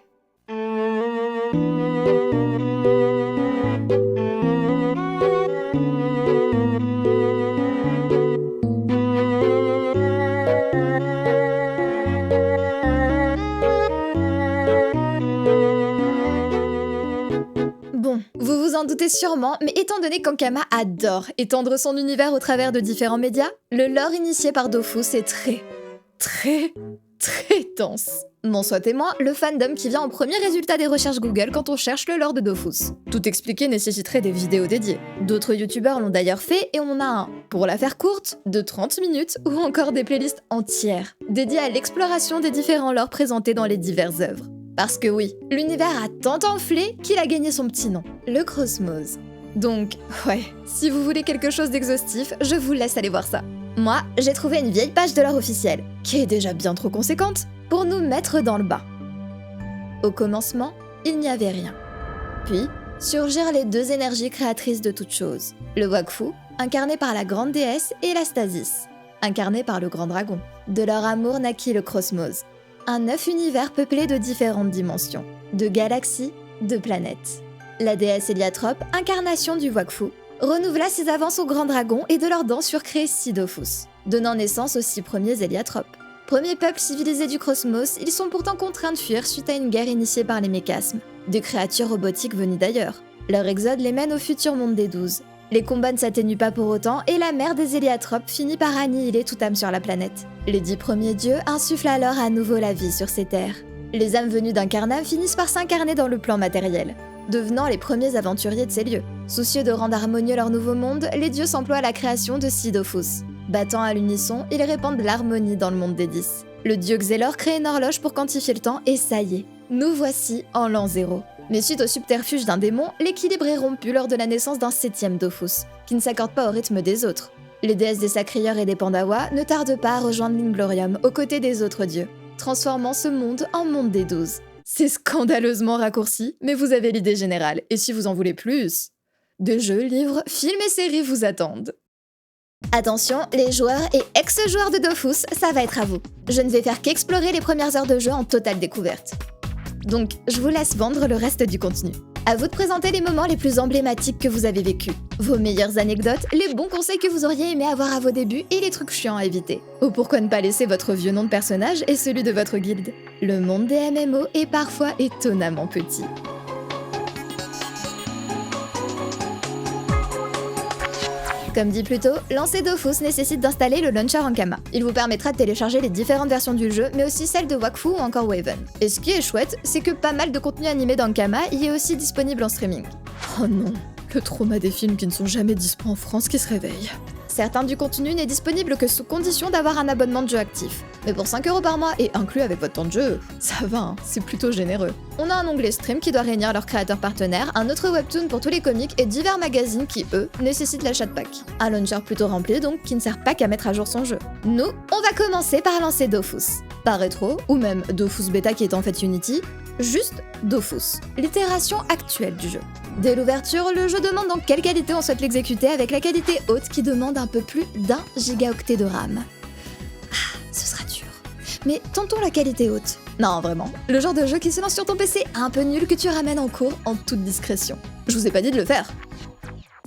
Bon, vous vous en doutez sûrement, mais étant donné qu'Ankama adore étendre son univers au travers de différents médias, le lore initié par Dofus est très dense. M'en soit témoin, le fandom qui vient en premier résultat des recherches Google quand on cherche le lore de Dofus. Tout expliquer nécessiterait des vidéos dédiées. D'autres youtubeurs l'ont d'ailleurs fait et on a un, pour la faire courte, de 30 minutes ou encore des playlists entières dédiées à l'exploration des différents lores présentés dans les diverses œuvres. Parce que oui, l'univers a tant enflé qu'il a gagné son petit nom, le Cosmos. Donc, ouais, si vous voulez quelque chose d'exhaustif, je vous laisse aller voir ça. Moi, j'ai trouvé une vieille page de lore officielle, qui est déjà bien trop conséquente, pour nous mettre dans le bain. Au commencement, il n'y avait rien. Puis, surgirent les deux énergies créatrices de toutes choses. Le Wakfu, incarné par la grande déesse, et la Stasis, incarné par le grand dragon. De leur amour naquit le Cosmos. Un neuf univers peuplé de différentes dimensions, de galaxies, de planètes. La déesse Héliatrope, incarnation du Wakfu, renouvela ses avances au grand dragon et de leur danse furent créés 6 Dofus, donnant naissance aux 6 premiers Héliatropes. Premier peuple civilisé du Cosmos, ils sont pourtant contraints de fuir suite à une guerre initiée par les méchasmes, des créatures robotiques venues d'ailleurs. Leur exode les mène au futur monde des 12. Les combats ne s'atténuent pas pour autant et la mère des Héliatropes finit par annihiler toute âme sur la planète. Les 10 premiers dieux insufflent alors à nouveau la vie sur ces terres. Les âmes venues d'Incarnam finissent par s'incarner dans le plan matériel, devenant les premiers aventuriers de ces lieux. Soucieux de rendre harmonieux leur nouveau monde, les dieux s'emploient à la création de 6 Dofus. Battant à l'unisson, ils répandent l'harmonie dans le monde des 10. Le dieu Xelor crée une horloge pour quantifier le temps et ça y est, nous voici en l'an 0. Mais suite au subterfuge d'un démon, l'équilibre est rompu lors de la naissance d'un 7e Dofus, qui ne s'accorde pas au rythme des autres. Les déesses des Sacrieurs et des Pandawa ne tardent pas à rejoindre l'Inglorium aux côtés des autres dieux, transformant ce monde en monde des 12. C'est scandaleusement raccourci, mais vous avez l'idée générale, et si vous en voulez plus, de jeux, livres, films et séries vous attendent. Attention, les joueurs et ex-joueurs de Dofus, ça va être à vous. Je ne vais faire qu'explorer les premières heures de jeu en totale découverte. Donc, je vous laisse vendre le reste du contenu. À vous de présenter les moments les plus emblématiques que vous avez vécus, vos meilleures anecdotes, les bons conseils que vous auriez aimé avoir à vos débuts et les trucs chiants à éviter. Ou pourquoi ne pas laisser votre vieux nom de personnage et celui de votre guilde. Le monde des MMO est parfois étonnamment petit. Comme dit plus tôt, lancer Dofus nécessite d'installer le launcher Ankama. Il vous permettra de télécharger les différentes versions du jeu, mais aussi celles de Wakfu ou encore Waven. Et ce qui est chouette, c'est que pas mal de contenu animé d'Ankama y est aussi disponible en streaming. Oh non, le trauma des films qui ne sont jamais dispo en France qui se réveille. Certains du contenu n'est disponible que sous condition d'avoir un abonnement de jeu actif. Mais pour 5 € par mois et inclus avec votre temps de jeu, ça va, hein, c'est plutôt généreux. On a un onglet stream qui doit réunir leurs créateurs partenaires, un autre webtoon pour tous les comics et divers magazines qui, eux, nécessitent l'achat de packs. Un launcher plutôt rempli donc qui ne sert pas qu'à mettre à jour son jeu. Nous, on va commencer par lancer Dofus. Pas rétro, ou même Dofus Beta qui est en fait Unity, juste Dofus, l'itération actuelle du jeu. Dès l'ouverture, le jeu demande dans quelle qualité on souhaite l'exécuter avec la qualité haute qui demande un peu plus d'1 gigaoctet de RAM. Ah, ce sera dur. Mais tentons la qualité haute. Non, vraiment, le genre de jeu qui se lance sur ton PC un peu nul que tu ramènes en cours en toute discrétion. Je vous ai pas dit de le faire.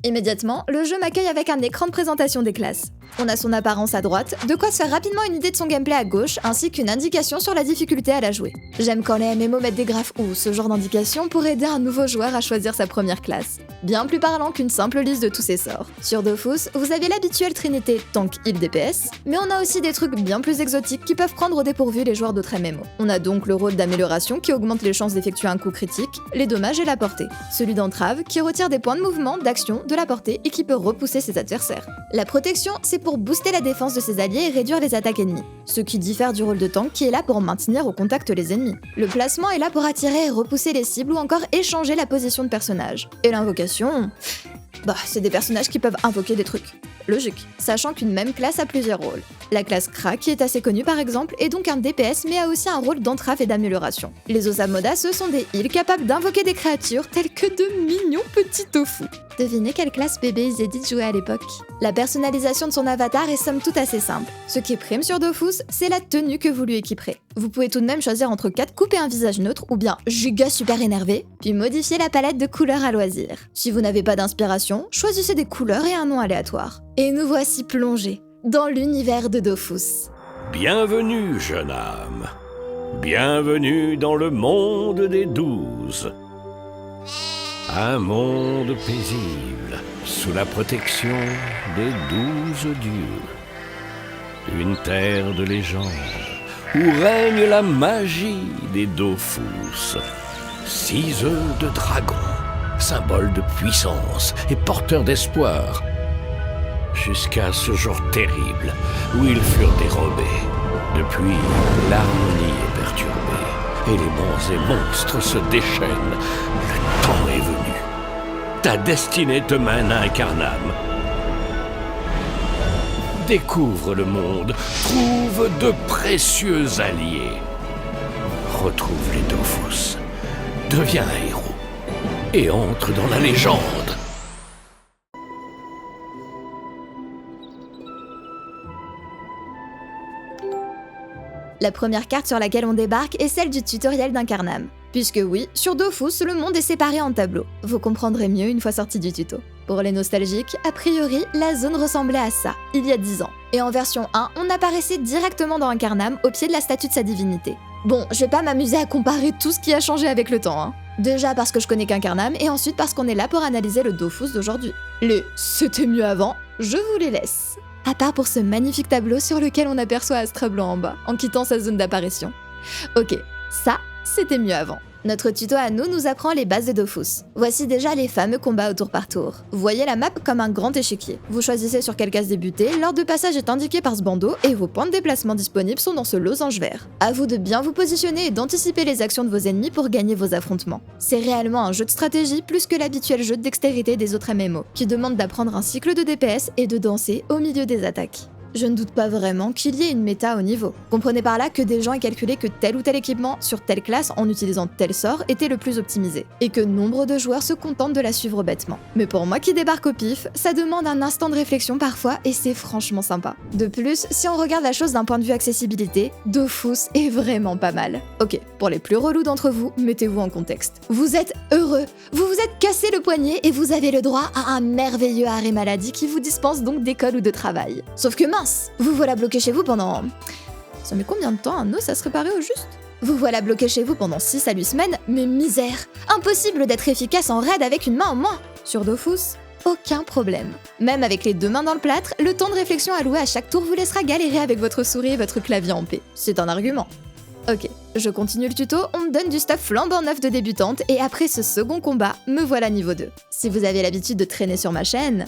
Immédiatement, le jeu m'accueille avec un écran de présentation des classes. On a son apparence à droite, de quoi se faire rapidement une idée de son gameplay à gauche, ainsi qu'une indication sur la difficulté à la jouer. J'aime quand les MMO mettent des graphes ou ce genre d'indication pour aider un nouveau joueur à choisir sa première classe. Bien plus parlant qu'une simple liste de tous ses sorts. Sur Dofus, vous avez l'habituelle trinité tank, heal, DPS, mais on a aussi des trucs bien plus exotiques qui peuvent prendre au dépourvu les joueurs d'autres MMO. On a donc le rôle d'amélioration qui augmente les chances d'effectuer un coup critique, les dommages et la portée. Celui d'entrave qui retire des points de mouvement, d'action, de la portée et qui peut repousser ses adversaires. La protection, c'est pour booster la défense de ses alliés et réduire les attaques ennemies, ce qui diffère du rôle de tank qui est là pour maintenir au contact les ennemis. Le placement est là pour attirer et repousser les cibles ou encore échanger la position de personnage. Et l'invocation... c'est des personnages qui peuvent invoquer des trucs. Logique, sachant qu'une même classe a plusieurs rôles. La classe Kra, qui est assez connue par exemple, est donc un DPS mais a aussi un rôle d'entrave et d'amélioration. Les Osamoda, ce sont des heals capables d'invoquer des créatures telles que de mignons petits tofu. Devinez quelle classe bébé Izedit jouait à l'époque? La personnalisation de son avatar est somme toute assez simple. Ce qui prime sur Dofus, c'est la tenue que vous lui équiperez. Vous pouvez tout de même choisir entre 4 coupes et un visage neutre ou bien giga super énervé, puis modifier la palette de couleurs à loisir. Si vous n'avez pas d'inspiration, choisissez des couleurs et un nom aléatoire. Et nous voici plongés dans l'univers de Dofus. Bienvenue, jeune âme. Bienvenue dans le monde des 12. Un monde paisible, sous la protection des 12 dieux. Une terre de légende, où règne la magie des Dofus. 6 œufs de dragon, symbole de puissance et porteur d'espoir. Jusqu'à ce jour terrible où ils furent dérobés. Depuis, l'harmonie est perturbée et les et monstres se déchaînent. Le temps est venu. Ta destinée te mène à Incarnam. Découvre le monde, trouve de précieux alliés. Retrouve les Dofus, deviens un héros et entre dans la légende. La première carte sur laquelle on débarque est celle du tutoriel d'Incarnam. Puisque oui, sur Dofus, le monde est séparé en tableaux. Vous comprendrez mieux une fois sorti du tuto. Pour les nostalgiques, a priori, la zone ressemblait à ça, il y a 10 ans. Et en version 1, on apparaissait directement dans Incarnam, au pied de la statue de sa divinité. Bon, je vais pas m'amuser à comparer tout ce qui a changé avec le temps, hein. Déjà parce que je connais qu'Incarnam, et ensuite parce qu'on est là pour analyser le Dofus d'aujourd'hui. Les « c'était mieux avant », je vous les laisse. À part pour ce magnifique tableau sur lequel on aperçoit Astra Blanc en bas, en quittant sa zone d'apparition. Ok, ça, c'était mieux avant. Notre tuto à nous apprend les bases de Dofus. Voici déjà les fameux combats au tour par tour. Vous voyez la map comme un grand échiquier. Vous choisissez sur quelle case débuter, l'ordre de passage est indiqué par ce bandeau et vos points de déplacement disponibles sont dans ce losange vert. À vous de bien vous positionner et d'anticiper les actions de vos ennemis pour gagner vos affrontements. C'est réellement un jeu de stratégie plus que l'habituel jeu de dextérité des autres MMO, qui demande d'apprendre un cycle de DPS et de danser au milieu des attaques. Je ne doute pas vraiment qu'il y ait une méta au niveau. Comprenez par là que des gens aient calculé que tel ou tel équipement sur telle classe en utilisant tel sort était le plus optimisé, et que nombre de joueurs se contentent de la suivre bêtement. Mais pour moi qui débarque au pif, ça demande un instant de réflexion parfois et c'est franchement sympa. De plus, si on regarde la chose d'un point de vue accessibilité, Dofus est vraiment pas mal. Ok, pour les plus relous d'entre vous, mettez-vous en contexte. Vous êtes heureux, vous vous êtes cassé le poignet et vous avez le droit à un merveilleux arrêt maladie qui vous dispense donc d'école ou de travail. Sauf que vous voilà bloqué chez vous pendant... Ça met combien de temps un os à se réparer au juste? Vous voilà bloqué chez vous pendant 6 à 8 semaines, mais misère! Impossible d'être efficace en raid avec une main en moins! Sur Dofus, aucun problème. Même avec les 2 mains dans le plâtre, le temps de réflexion alloué à chaque tour vous laissera galérer avec votre souris et votre clavier en paix. C'est un argument. Ok, je continue le tuto, on me donne du stuff flambant neuf de débutante, et après ce second combat, me voilà niveau 2. Si vous avez l'habitude de traîner sur ma chaîne...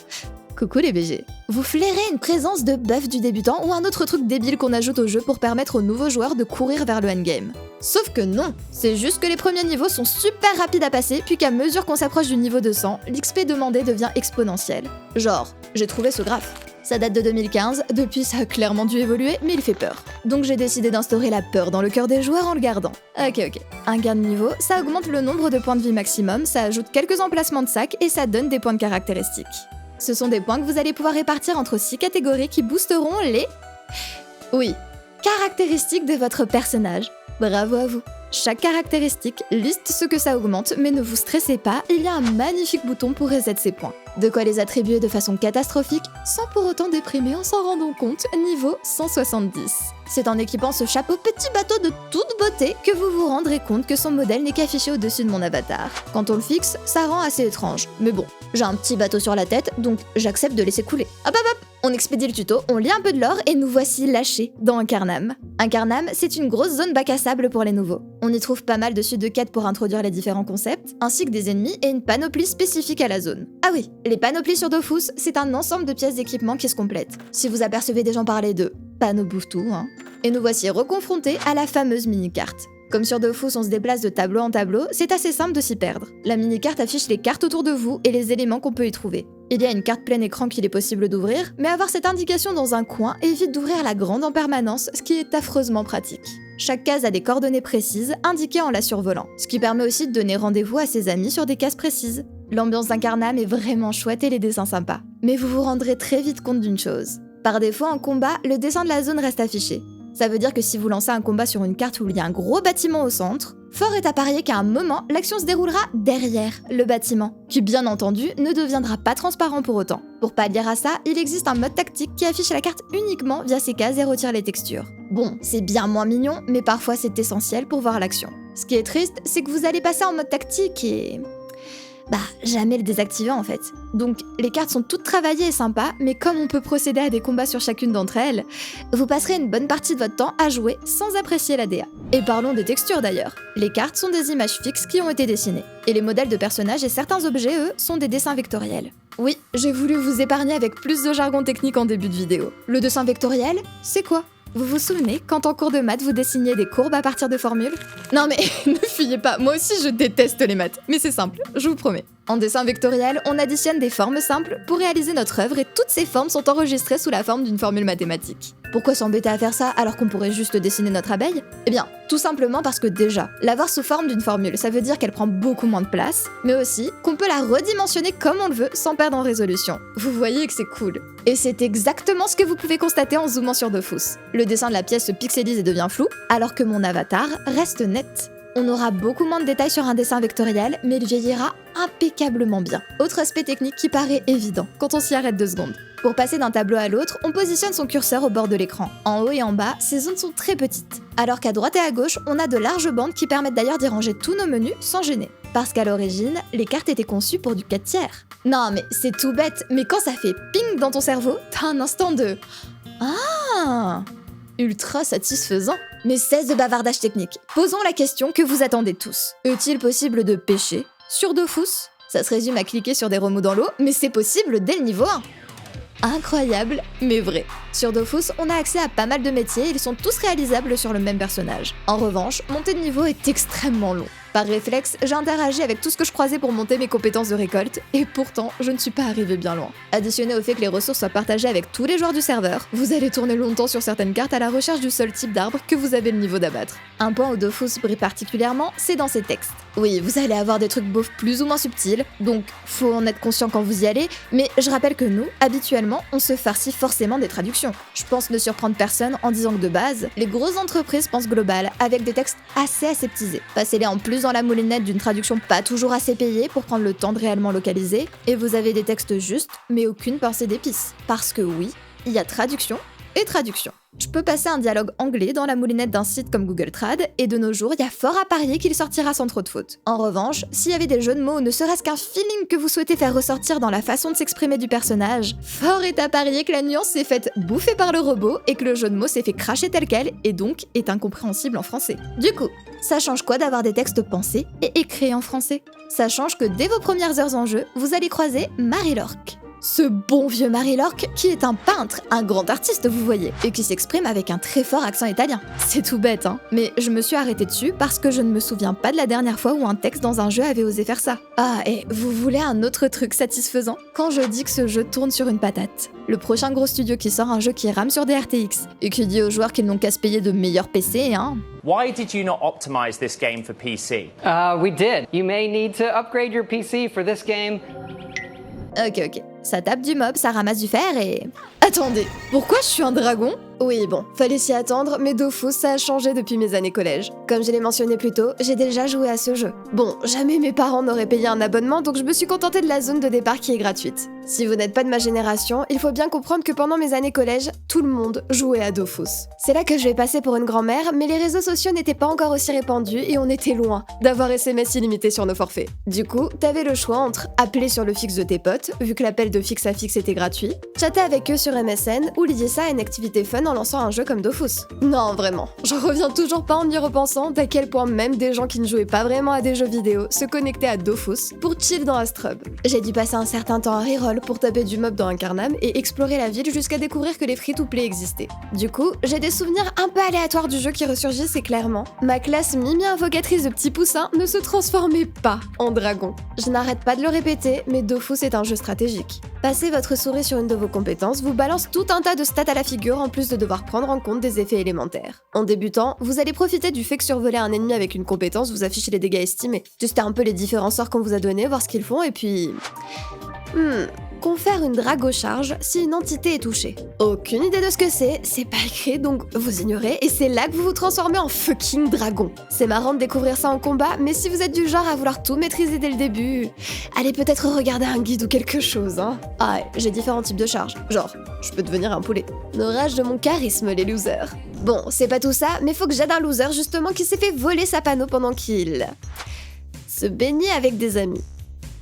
Coucou les BG. Vous flairez une présence de buff du débutant ou un autre truc débile qu'on ajoute au jeu pour permettre aux nouveaux joueurs de courir vers le endgame. Sauf que non, c'est juste que les premiers niveaux sont super rapides à passer, puis qu'à mesure qu'on s'approche du niveau 200, l'XP demandé devient exponentiel. Genre, j'ai trouvé ce graphe. Ça date de 2015, depuis ça a clairement dû évoluer, mais il fait peur. Donc j'ai décidé d'instaurer la peur dans le cœur des joueurs en le gardant. Ok. Un gain de niveau, ça augmente le nombre de points de vie maximum, ça ajoute quelques emplacements de sac et ça donne des points de caractéristiques. Ce sont des points que vous allez pouvoir répartir entre 6 catégories qui boosteront les... Oui, caractéristiques de votre personnage. Bravo à vous. Chaque caractéristique liste ce que ça augmente, mais ne vous stressez pas, il y a un magnifique bouton pour reset ces points. De quoi les attribuer de façon catastrophique, sans pour autant déprimer en s'en rendant compte, niveau 170. C'est en équipant ce chapeau petit bateau de toute beauté que vous vous rendrez compte que son modèle n'est qu'affiché au-dessus de mon avatar. Quand on le fixe, ça rend assez étrange. Mais bon, j'ai un petit bateau sur la tête, donc j'accepte de laisser couler. Hop hop hop! On expédie le tuto, on lit un peu de lore et nous voici lâchés dans Incarnam. Incarnam, c'est une grosse zone bac à sable pour les nouveaux. On y trouve pas mal de suites de quêtes pour introduire les différents concepts, ainsi que des ennemis et une panoplie spécifique à la zone. Ah oui, les panoplies sur Dofus, c'est un ensemble de pièces d'équipement qui se complètent. Si vous apercevez des gens parler de panneaux bouffe-tout, hein. Et nous voici reconfrontés à la fameuse mini-carte. Comme sur Dofus, on se déplace de tableau en tableau, c'est assez simple de s'y perdre. La mini-carte affiche les cartes autour de vous et les éléments qu'on peut y trouver. Il y a une carte plein écran qu'il est possible d'ouvrir, mais avoir cette indication dans un coin évite d'ouvrir la grande en permanence, ce qui est affreusement pratique. Chaque case a des coordonnées précises, indiquées en la survolant, ce qui permet aussi de donner rendez-vous à ses amis sur des cases précises. L'ambiance d'Incarnam est vraiment chouette et les dessins sympas. Mais vous vous rendrez très vite compte d'une chose. Par défaut, en combat, le dessin de la zone reste affiché. Ça veut dire que si vous lancez un combat sur une carte où il y a un gros bâtiment au centre, fort est à parier qu'à un moment, l'action se déroulera derrière le bâtiment, qui bien entendu ne deviendra pas transparent pour autant. Pour pallier à ça, il existe un mode tactique qui affiche la carte uniquement via ses cases et retire les textures. Bon, c'est bien moins mignon, mais parfois c'est essentiel pour voir l'action. Ce qui est triste, c'est que vous allez passer en mode tactique et... jamais le désactiver en fait. Donc les cartes sont toutes travaillées et sympas, mais comme on peut procéder à des combats sur chacune d'entre elles, vous passerez une bonne partie de votre temps à jouer sans apprécier la DA. Et parlons des textures d'ailleurs. Les cartes sont des images fixes qui ont été dessinées. Et les modèles de personnages et certains objets, eux, sont des dessins vectoriels. Oui, j'ai voulu vous épargner avec plus de jargon technique en début de vidéo. Le dessin vectoriel, c'est quoi ? Vous vous souvenez quand en cours de maths vous dessiniez des courbes à partir de formules ? Non mais ne fuyez pas, moi aussi je déteste les maths, mais c'est simple, je vous promets. En dessin vectoriel, on additionne des formes simples pour réaliser notre œuvre et toutes ces formes sont enregistrées sous la forme d'une formule mathématique. Pourquoi s'embêter à faire ça alors qu'on pourrait juste dessiner notre abeille ? Eh bien, tout simplement parce que déjà, l'avoir sous forme d'une formule, ça veut dire qu'elle prend beaucoup moins de place, mais aussi qu'on peut la redimensionner comme on le veut sans perdre en résolution. Vous voyez que c'est cool. Et c'est exactement ce que vous pouvez constater en zoomant sur Dofus. Le dessin de la pièce se pixelise et devient flou, alors que mon avatar reste net. On aura beaucoup moins de détails sur un dessin vectoriel, mais il vieillira impeccablement bien. Autre aspect technique qui paraît évident quand on s'y arrête 2 secondes. Pour passer d'un tableau à l'autre, on positionne son curseur au bord de l'écran. En haut et en bas, ces zones sont très petites. Alors qu'à droite et à gauche, on a de larges bandes qui permettent d'ailleurs d'y ranger tous nos menus sans gêner. Parce qu'à l'origine, les cartes étaient conçues pour du 4 tiers. Non mais c'est tout bête, mais quand ça fait ping dans ton cerveau, t'as un instant de... Ah, ultra satisfaisant. Mais cesse de bavardage technique. Posons la question que vous attendez tous. Est-il possible de pêcher sur Dofus ? Ça se résume à cliquer sur des remous dans l'eau, mais c'est possible dès le niveau 1. Incroyable, mais vrai. Sur Dofus, on a accès à pas mal de métiers et ils sont tous réalisables sur le même personnage. En revanche, monter de niveau est extrêmement long. Par réflexe, j'ai interagi avec tout ce que je croisais pour monter mes compétences de récolte, et pourtant, je ne suis pas arrivée bien loin. Additionné au fait que les ressources soient partagées avec tous les joueurs du serveur, vous allez tourner longtemps sur certaines cartes à la recherche du seul type d'arbre que vous avez le niveau d'abattre. Un point où Dofus brille particulièrement, c'est dans ses textes. Oui, vous allez avoir des trucs beaufs plus ou moins subtils, donc faut en être conscient quand vous y allez, mais je rappelle que nous, habituellement, on se farcit forcément des traductions. Je pense ne surprendre personne en disant que de base, les grosses entreprises pensent global, avec des textes assez aseptisés. Passez-les en plus dans la moulinette d'une traduction pas toujours assez payée pour prendre le temps de réellement localiser, et vous avez des textes justes, mais aucune pincée d'épices. Parce que oui, il y a traduction et traduction. Je peux passer un dialogue anglais dans la moulinette d'un site comme Google Trad, et de nos jours, il y a fort à parier qu'il sortira sans trop de fautes. En revanche, s'il y avait des jeux de mots ou ne serait-ce qu'un feeling que vous souhaitez faire ressortir dans la façon de s'exprimer du personnage, fort est à parier que la nuance s'est faite bouffer par le robot et que le jeu de mots s'est fait cracher tel quel et donc est incompréhensible en français. Du coup, ça change quoi d'avoir des textes pensés et écrits en français ? Ça change que dès vos premières heures en jeu, vous allez croiser Marie Lorque. Ce bon vieux Marie Lorque, qui est un peintre, un grand artiste vous voyez, et qui s'exprime avec un très fort accent italien. C'est tout bête hein, mais je me suis arrêtée dessus parce que je ne me souviens pas de la dernière fois où un texte dans un jeu avait osé faire ça. Ah, et vous voulez un autre truc satisfaisant ? Quand je dis que ce jeu tourne sur une patate. Le prochain gros studio qui sort un jeu qui rame sur des RTX, et qui dit aux joueurs qu'ils n'ont qu'à se payer de meilleurs PC, hein. Why did you not optimize this game for PC? We did. You may need to upgrade your PC for this game. Ok, ça tape du mob, ça ramasse du fer et... Attendez, pourquoi je suis un dragon ? Oui, bon, fallait s'y attendre, mais Dofus, ça a changé depuis mes années collège. Comme je l'ai mentionné plus tôt, j'ai déjà joué à ce jeu. Bon, jamais mes parents n'auraient payé un abonnement, donc je me suis contentée de la zone de départ qui est gratuite. Si vous n'êtes pas de ma génération, il faut bien comprendre que pendant mes années collège, tout le monde jouait à Dofus. C'est là que je vais passer pour une grand-mère, mais les réseaux sociaux n'étaient pas encore aussi répandus et on était loin d'avoir SMS illimité sur nos forfaits. Du coup, t'avais le choix entre appeler sur le fixe de tes potes, vu que l'appel de fixe à fixe était gratuit, chatter avec eux sur MSN ou lier ça à une activité fun en lançant un jeu comme Dofus. Non, vraiment, j'en reviens toujours pas en y repensant d'à quel point même des gens qui ne jouaient pas vraiment à des jeux vidéo se connectaient à Dofus pour chill dans Astrub. J'ai dû passer un certain temps à reroll pour taper du mob dans un Incarnam et explorer la ville jusqu'à découvrir que les free-to-play existaient. Du coup, j'ai des souvenirs un peu aléatoires du jeu qui ressurgissent et clairement, ma classe Mimi invocatrice de petits poussins ne se transformait pas en dragon. Je n'arrête pas de le répéter, mais Dofus est un jeu stratégique. Passez votre souris sur une de vos compétences vous balance tout un tas de stats à la figure en plus de devoir prendre en compte des effets élémentaires. En débutant, vous allez profiter du fait que survoler un ennemi avec une compétence vous affiche les dégâts estimés. Testez un peu les différents sorts qu'on vous a donnés, voir ce qu'ils font et puis... confère une dragocharge si une entité est touchée. Aucune idée de ce que c'est pas écrit donc vous ignorez et c'est là que vous vous transformez en fucking dragon. C'est marrant de découvrir ça en combat, mais si vous êtes du genre à vouloir tout maîtriser dès le début, allez peut-être regarder un guide ou quelque chose, hein. Ah ouais, j'ai différents types de charges, genre, je peux devenir un poulet. L'orage de mon charisme, les losers. Bon, c'est pas tout ça, mais faut que j'aide un loser justement qui s'est fait voler sa panneau pendant qu'il... se baignait avec des amis.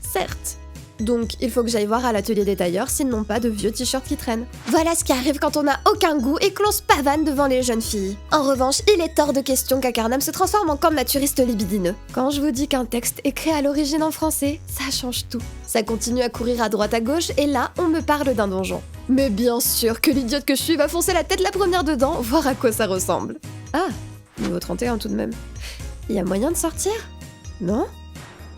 Certes. Donc, il faut que j'aille voir à l'atelier des tailleurs s'ils n'ont pas de vieux t-shirts qui traînent. Voilà ce qui arrive quand on n'a aucun goût et que l'on se pavane devant les jeunes filles. En revanche, il est hors de question qu'Incarnam se transforme en camp de naturiste libidineux. Quand je vous dis qu'un texte est créé à l'origine en français, ça change tout. Ça continue à courir à droite à gauche et là, on me parle d'un donjon. Mais bien sûr que l'idiote que je suis va foncer la tête la première dedans, voir à quoi ça ressemble. Ah, niveau 31 tout de même. Il y a moyen de sortir? Non?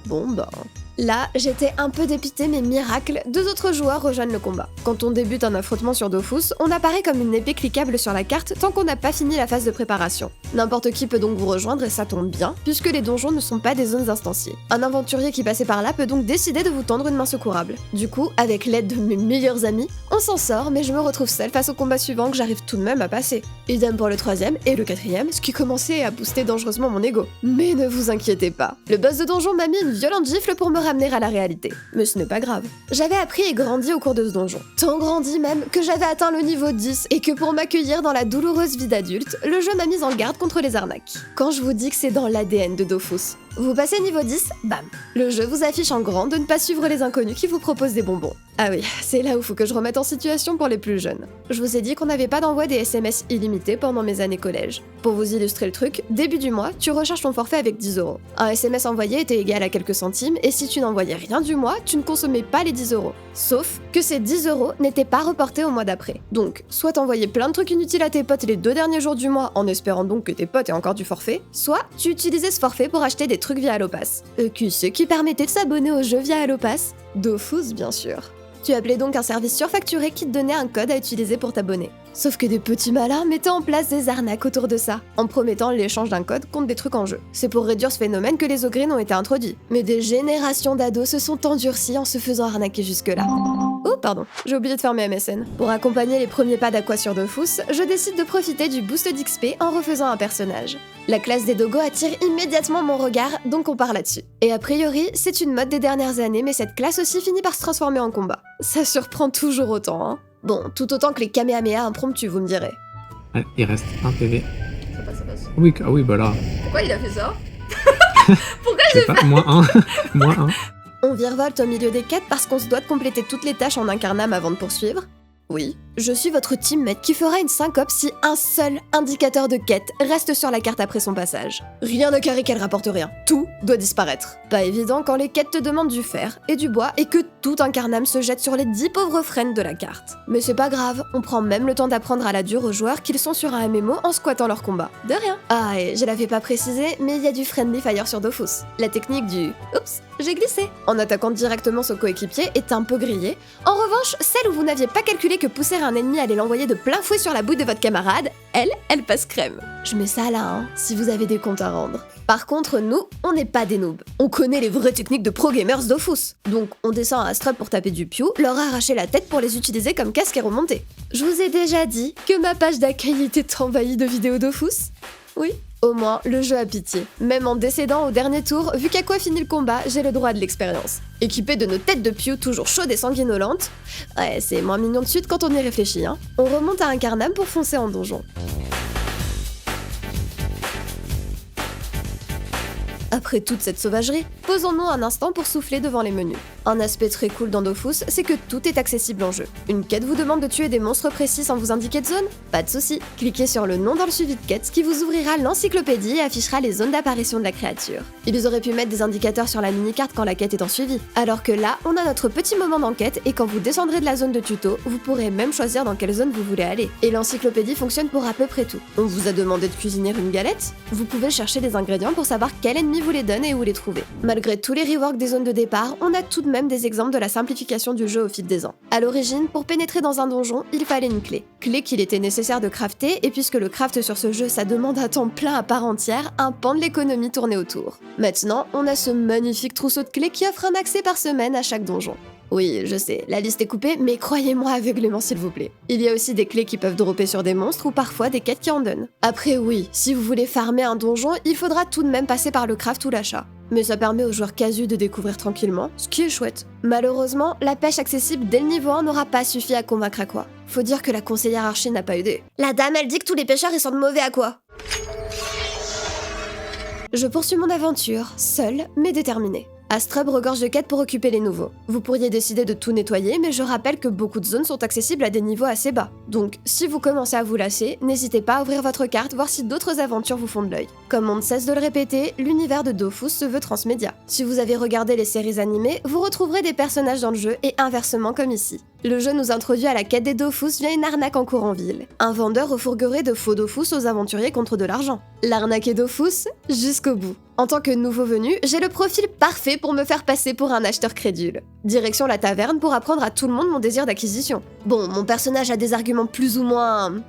Bon bah... Là, j'étais un peu dépitée, mais miracle, 2 autres joueurs rejoignent le combat. Quand on débute un affrontement sur Dofus, on apparaît comme une épée cliquable sur la carte tant qu'on n'a pas fini la phase de préparation. N'importe qui peut donc vous rejoindre et ça tombe bien, puisque les donjons ne sont pas des zones instanciées. Un aventurier qui passait par là peut donc décider de vous tendre une main secourable. Du coup, avec l'aide de mes meilleurs amis, on s'en sort, mais je me retrouve seule face au combat suivant que j'arrive tout de même à passer. Idem pour le 3e et le 4e, ce qui commençait à booster dangereusement mon ego. Mais ne vous inquiétez pas, le boss de donjon m'a mis une violente gifle pour me ramener à la réalité. Mais ce n'est pas grave. J'avais appris et grandi au cours de ce donjon. Tant grandi même que j'avais atteint le niveau 10 et que pour m'accueillir dans la douloureuse vie d'adulte, le jeu m'a mise en garde contre les arnaques. Quand je vous dis que c'est dans l'ADN de Dofus. Vous passez niveau 10, bam. Le jeu vous affiche en grand de ne pas suivre les inconnus qui vous proposent des bonbons. Ah oui, c'est là où faut que je remette en situation pour les plus jeunes. Je vous ai dit qu'on n'avait pas d'envoi des SMS illimités pendant mes années collège. Pour vous illustrer le truc, début du mois, tu recharges ton forfait avec 10€. Un SMS envoyé était égal à quelques centimes et si tu n'envoyais rien du mois, tu ne consommais pas les 10€. Sauf que ces 10€ n'étaient pas reportés au mois d'après. Donc, soit t'envoyais plein de trucs inutiles à tes potes les 2 derniers jours du mois en espérant donc que tes potes aient encore du forfait, soit tu utilisais ce forfait pour acheter des trucs via Allopass. Qui permettait de s'abonner au jeu via Allopass? Dofus, bien sûr. Tu appelais donc un service surfacturé qui te donnait un code à utiliser pour t'abonner. Sauf que des petits malins mettaient en place des arnaques autour de ça, en promettant l'échange d'un code contre des trucs en jeu. C'est pour réduire ce phénomène que les ogrines ont été introduits. Mais des générations d'ados se sont endurcis en se faisant arnaquer jusque-là. Oh, pardon, j'ai oublié de fermer MSN. Pour accompagner les premiers pas d'Aqua sur Dofus, je décide de profiter du boost d'XP en refaisant un personnage. La classe des dogos attire immédiatement mon regard, donc on part là-dessus. Et a priori, c'est une mode des dernières années, mais cette classe aussi finit par se transformer en combat. Ça surprend toujours autant, hein. Bon, tout autant que les Kamehameha impromptus, vous me direz. Ouais, il reste un PV. Ça passe. Oui, ah oui, bah là. Pourquoi il a fait ça? Pourquoi j'ai fait moins 1. Moins 1. On virevolte au milieu des quêtes parce qu'on se doit de compléter toutes les tâches en Incarnam avant de poursuivre. Oui, je suis votre teammate qui fera une syncope si un seul indicateur de quête reste sur la carte après son passage. Rien de carré qu'elle rapporte rien, tout doit disparaître. Pas évident quand les quêtes te demandent du fer et du bois et que tout Incarnam se jette sur les 10 pauvres friends de la carte. Mais c'est pas grave, on prend même le temps d'apprendre à la dure aux joueurs qu'ils sont sur un MMO en squattant leur combat. De rien. Ah, et je l'avais pas précisé, mais il y a du friendly fire sur Dofus. La technique du « oups, j'ai glissé » en attaquant directement son coéquipier est un peu grillée. En revanche, celle où vous n'aviez pas calculé que pousser à un ennemi aller l'envoyer de plein fouet sur la bouille de votre camarade, elle passe crème. Je mets ça là, hein, si vous avez des comptes à rendre. Par contre, nous, on n'est pas des noobs. On connaît les vraies techniques de pro gamers Dofus. Donc, on descend à Astrub pour taper du piou, leur arracher la tête pour les utiliser comme casque et remonter. Je vous ai déjà dit que ma page d'accueil était envahie de vidéos Dofus. Oui. Au moins, le jeu a pitié. Même en décédant au dernier tour, vu qu'à quoi finit le combat, j'ai le droit de l'expérience. Équipé de nos têtes de piou toujours chaudes et sanguinolentes, ouais, c'est moins mignon de suite quand on y réfléchit, hein. On remonte à un Carnam pour foncer en donjon. Après toute cette sauvagerie, posons-nous un instant pour souffler devant les menus. Un aspect très cool dans Dofus, c'est que tout est accessible en jeu. Une quête vous demande de tuer des monstres précis sans vous indiquer de zone? Pas de souci, cliquez sur le nom dans le suivi de quête qui vous ouvrira l'encyclopédie et affichera les zones d'apparition de la créature. Ils auraient pu mettre des indicateurs sur la mini-carte quand la quête est en suivi, alors que là, on a notre petit moment d'enquête et quand vous descendrez de la zone de tuto, vous pourrez même choisir dans quelle zone vous voulez aller. Et l'encyclopédie fonctionne pour à peu près tout. On vous a demandé de cuisiner une galette? Vous pouvez chercher des ingrédients pour savoir quel ennemi vous les donne et où les trouver. Malgré tous les reworks des zones de départ, on a tout de même des exemples de la simplification du jeu au fil des ans. À l'origine, pour pénétrer dans un donjon, il fallait une clé. Clé qu'il était nécessaire de crafter, et puisque le craft sur ce jeu, ça demande un temps plein à part entière, un pan de l'économie tournait autour. Maintenant, on a ce magnifique trousseau de clés qui offre un accès par semaine à chaque donjon. Oui, je sais, la liste est coupée, mais croyez-moi aveuglément s'il vous plaît. Il y a aussi des clés qui peuvent dropper sur des monstres ou parfois des quêtes qui en donnent. Après oui, si vous voulez farmer un donjon, il faudra tout de même passer par le craft ou l'achat. Mais ça permet aux joueurs casus de découvrir tranquillement, ce qui est chouette. Malheureusement, la pêche accessible dès le niveau 1 n'aura pas suffi à convaincre à quoi. Faut dire que la conseillère Archie n'a pas aidé. La dame, elle dit que tous les pêcheurs ils sont mauvais à quoi. Je poursuis mon aventure, seule mais déterminée. Astrub regorge de quêtes pour occuper les nouveaux. Vous pourriez décider de tout nettoyer, mais je rappelle que beaucoup de zones sont accessibles à des niveaux assez bas. Donc, si vous commencez à vous lasser, n'hésitez pas à ouvrir votre carte, voir si d'autres aventures vous font de l'œil. Comme on ne cesse de le répéter, l'univers de Dofus se veut transmédia. Si vous avez regardé les séries animées, vous retrouverez des personnages dans le jeu et inversement comme ici. Le jeu nous introduit à la quête des Dofus via une arnaque en cours en ville. Un vendeur refourguerait de faux Dofus aux aventuriers contre de l'argent. L'arnaque est Dofus jusqu'au bout. En tant que nouveau venu, j'ai le profil parfait pour me faire passer pour un acheteur crédule. Direction la taverne pour apprendre à tout le monde mon désir d'acquisition. Bon, mon personnage a des arguments plus ou moins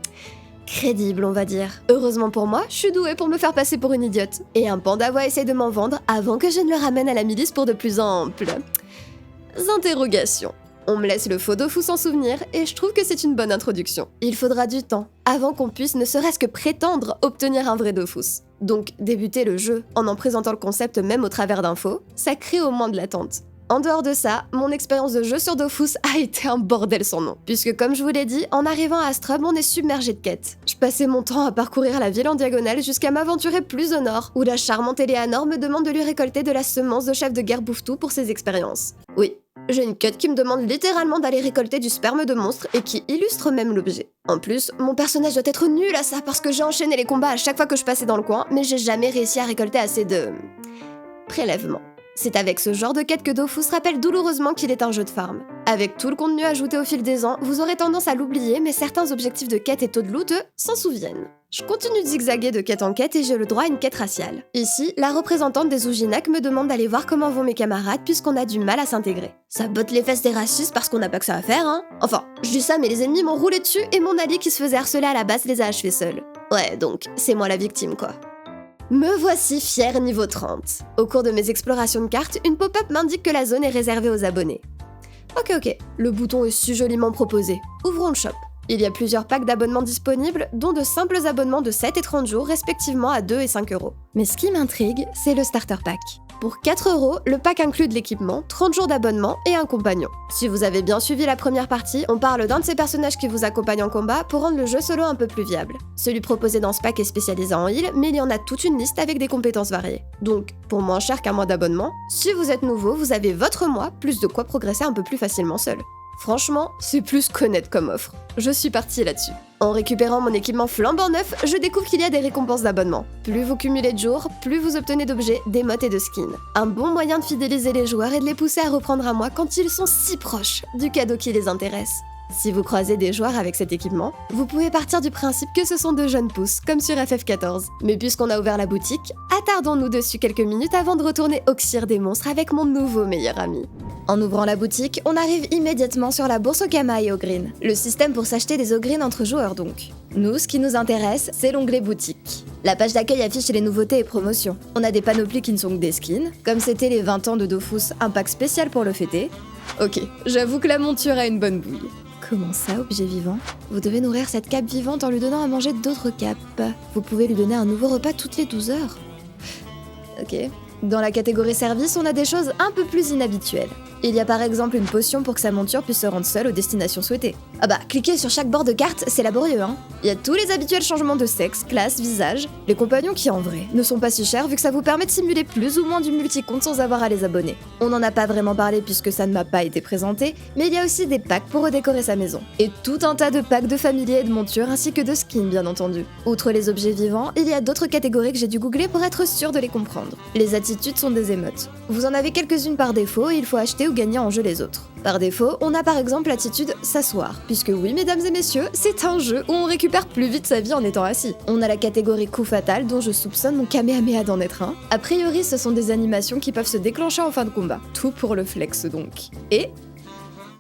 crédibles, on va dire. Heureusement pour moi, je suis douée pour me faire passer pour une idiote. Et un pandavois essaye de m'en vendre avant que je ne le ramène à la milice pour de plus amples interrogations. On me laisse le faux Dofus en souvenir et je trouve que c'est une bonne introduction. Il faudra du temps avant qu'on puisse ne serait-ce que prétendre obtenir un vrai Dofus. Donc débuter le jeu en présentant le concept même au travers d'infos, ça crée au moins de l'attente. En dehors de ça, mon expérience de jeu sur Dofus a été un bordel sans nom. Puisque comme je vous l'ai dit, en arrivant à Astrub, on est submergé de quêtes. Je passais mon temps à parcourir la ville en diagonale jusqu'à m'aventurer plus au nord, où la charmante Eleanor me demande de lui récolter de la semence de chef de guerre Bouffe-Tout pour ses expériences. Oui, j'ai une quête qui me demande littéralement d'aller récolter du sperme de monstre et qui illustre même l'objet. En plus, mon personnage doit être nul à ça parce que j'ai enchaîné les combats à chaque fois que je passais dans le coin, mais j'ai jamais réussi à récolter assez de prélèvements. C'est avec ce genre de quête que Dofus rappelle douloureusement qu'il est un jeu de farm. Avec tout le contenu ajouté au fil des ans, vous aurez tendance à l'oublier, mais certains objectifs de quête et taux de loot, eux, s'en souviennent. Je continue de zigzaguer de quête en quête et j'ai le droit à une quête raciale. Ici, la représentante des Ujinak me demande d'aller voir comment vont mes camarades puisqu'on a du mal à s'intégrer. Ça botte les fesses des racistes parce qu'on n'a pas que ça à faire, hein. Enfin, je dis ça mais les ennemis m'ont roulé dessus et mon allié qui se faisait harceler à la base les a achevés seul. Ouais, donc, c'est moi la victime quoi. Me voici fière niveau 30. Au cours de mes explorations de cartes, une pop-up m'indique que la zone est réservée aux abonnés. Ok, le bouton est si joliment proposé. Ouvrons le shop. Il y a plusieurs packs d'abonnements disponibles, dont de simples abonnements de 7 et 30 jours, respectivement à 2 et 5 euros. Mais ce qui m'intrigue, c'est le starter pack. Pour 4 euros, le pack inclut de l'équipement, 30 jours d'abonnement et un compagnon. Si vous avez bien suivi la première partie, on parle d'un de ces personnages qui vous accompagne en combat pour rendre le jeu solo un peu plus viable. Celui proposé dans ce pack est spécialisé en heal, mais il y en a toute une liste avec des compétences variées. Donc, pour moins cher qu'un mois d'abonnement, si vous êtes nouveau, vous avez votre mois, plus de quoi progresser un peu plus facilement seul. Franchement, c'est plus qu'honnête comme offre. Je suis partie là-dessus. En récupérant mon équipement flambant neuf, je découvre qu'il y a des récompenses d'abonnement. Plus vous cumulez de jours, plus vous obtenez d'objets, d'émotes et de skins. Un bon moyen de fidéliser les joueurs et de les pousser à reprendre à moi quand ils sont si proches du cadeau qui les intéresse. Si vous croisez des joueurs avec cet équipement, vous pouvez partir du principe que ce sont de jeunes pousses, comme sur FF14. Mais puisqu'on a ouvert la boutique, attardons-nous dessus quelques minutes avant de retourner oxyre des monstres avec mon nouveau meilleur ami. En ouvrant la boutique, on arrive immédiatement sur la bourse Okama et Ogreen, le système pour s'acheter des Ogreen entre joueurs donc. Nous, ce qui nous intéresse, c'est l'onglet boutique. La page d'accueil affiche les nouveautés et promotions. On a des panoplies qui ne sont que des skins, comme c'était les 20 ans de Dofus, un pack spécial pour le fêter. Ok, j'avoue que la monture a une bonne bouille. Comment ça, objet vivant? Vous devez nourrir cette cape vivante en lui donnant à manger d'autres capes. Vous pouvez lui donner un nouveau repas toutes les 12 heures. Ok. Dans la catégorie service, on a des choses un peu plus inhabituelles. Il y a par exemple une potion pour que sa monture puisse se rendre seule aux destinations souhaitées. Ah bah, cliquer sur chaque bord de carte, c'est laborieux, hein. Il y a tous les habituels changements de sexe, classe, visage, les compagnons qui en vrai ne sont pas si chers vu que ça vous permet de simuler plus ou moins du multicompte sans avoir à les abonner. On n'en a pas vraiment parlé puisque ça ne m'a pas été présenté, mais il y a aussi des packs pour redécorer sa maison. Et tout un tas de packs de familiers et de montures ainsi que de skins bien entendu. Outre les objets vivants, il y a d'autres catégories que j'ai dû googler pour être sûr de les comprendre. Les attitudes sont des émotes. Vous en avez quelques-unes par défaut et il faut acheter ou gagner en jeu les autres. Par défaut, on a par exemple l'attitude s'asseoir, puisque oui mesdames et messieurs, c'est un jeu où on récupère plus vite sa vie en étant assis. On a la catégorie coup fatal dont je soupçonne mon Kamehameha d'en être un. A priori ce sont des animations qui peuvent se déclencher en fin de combat. Tout pour le flex donc. Et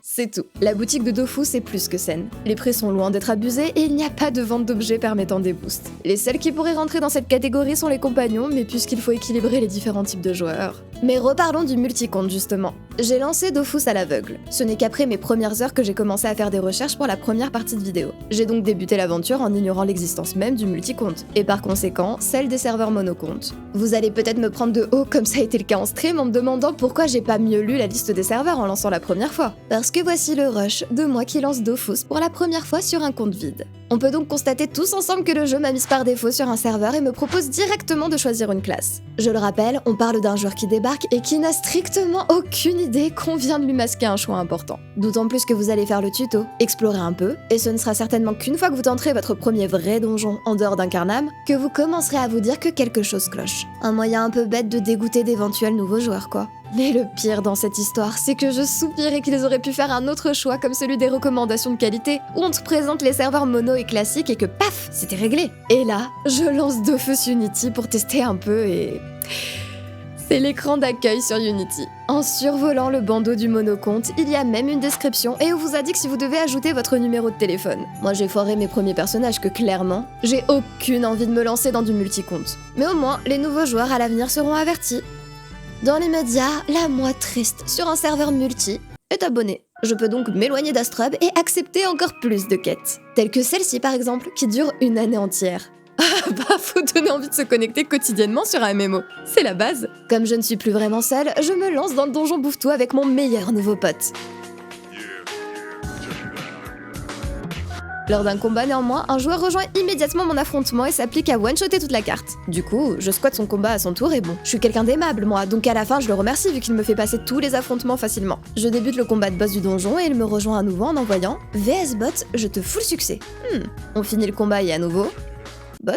c'est tout. La boutique de Dofus est plus que saine. Les prix sont loin d'être abusés et il n'y a pas de vente d'objets permettant des boosts. Les seuls qui pourraient rentrer dans cette catégorie sont les compagnons, mais puisqu'il faut équilibrer les différents types de joueurs. Mais reparlons du multicompte justement. J'ai lancé Dofus à l'aveugle. Ce n'est qu'après mes premières heures que j'ai commencé à faire des recherches pour la première partie de vidéo. J'ai donc débuté l'aventure en ignorant l'existence même du multicompte, et par conséquent, celle des serveurs monocompte. Vous allez peut-être me prendre de haut comme ça a été le cas en stream en me demandant pourquoi j'ai pas mieux lu la liste des serveurs en lançant la première fois. Parce que voici le rush de moi qui lance Dofus pour la première fois sur un compte vide. On peut donc constater tous ensemble que le jeu m'a mise par défaut sur un serveur et me propose directement de choisir une classe. Je le rappelle, on parle d'un joueur qui débarque et qui n'a strictement aucune idée qu'on vient de lui masquer un choix important. D'autant plus que vous allez faire le tuto, explorer un peu, et ce ne sera certainement qu'une fois que vous tenterez votre premier vrai donjon en dehors d'Incarnam que vous commencerez à vous dire que quelque chose cloche. Un moyen un peu bête de dégoûter d'éventuels nouveaux joueurs quoi. Mais le pire dans cette histoire, c'est que je soupirais qu'ils auraient pu faire un autre choix comme celui des recommandations de qualité, où on te présente les serveurs mono et classiques et que paf, c'était réglé. Et là, je lance Dofus Unity pour tester un peu et... c'est l'écran d'accueil sur Unity. En survolant le bandeau du monocompte, il y a même une description et on vous indique si vous devez ajouter votre numéro de téléphone. Moi j'ai foiré mes premiers personnages que clairement, j'ai aucune envie de me lancer dans du multicompte. Mais au moins, les nouveaux joueurs à l'avenir seront avertis. Dans les médias, la moi triste sur un serveur multi est abonné. Je peux donc m'éloigner d'Astrub et accepter encore plus de quêtes. Telles que celle-ci par exemple, qui dure une année entière. Ah bah faut donner envie de se connecter quotidiennement sur un MMO, c'est la base. Comme je ne suis plus vraiment seule, je me lance dans le donjon bouffe-tout avec mon meilleur nouveau pote. Lors d'un combat néanmoins, un joueur rejoint immédiatement mon affrontement et s'applique à one-shotter toute la carte. Du coup, je squatte son combat à son tour et bon, je suis quelqu'un d'aimable moi, donc à la fin je le remercie vu qu'il me fait passer tous les affrontements facilement. Je débute le combat de boss du donjon et il me rejoint à nouveau en envoyant « VS bot, je te fous le succès ». On finit le combat et à nouveau « bot ».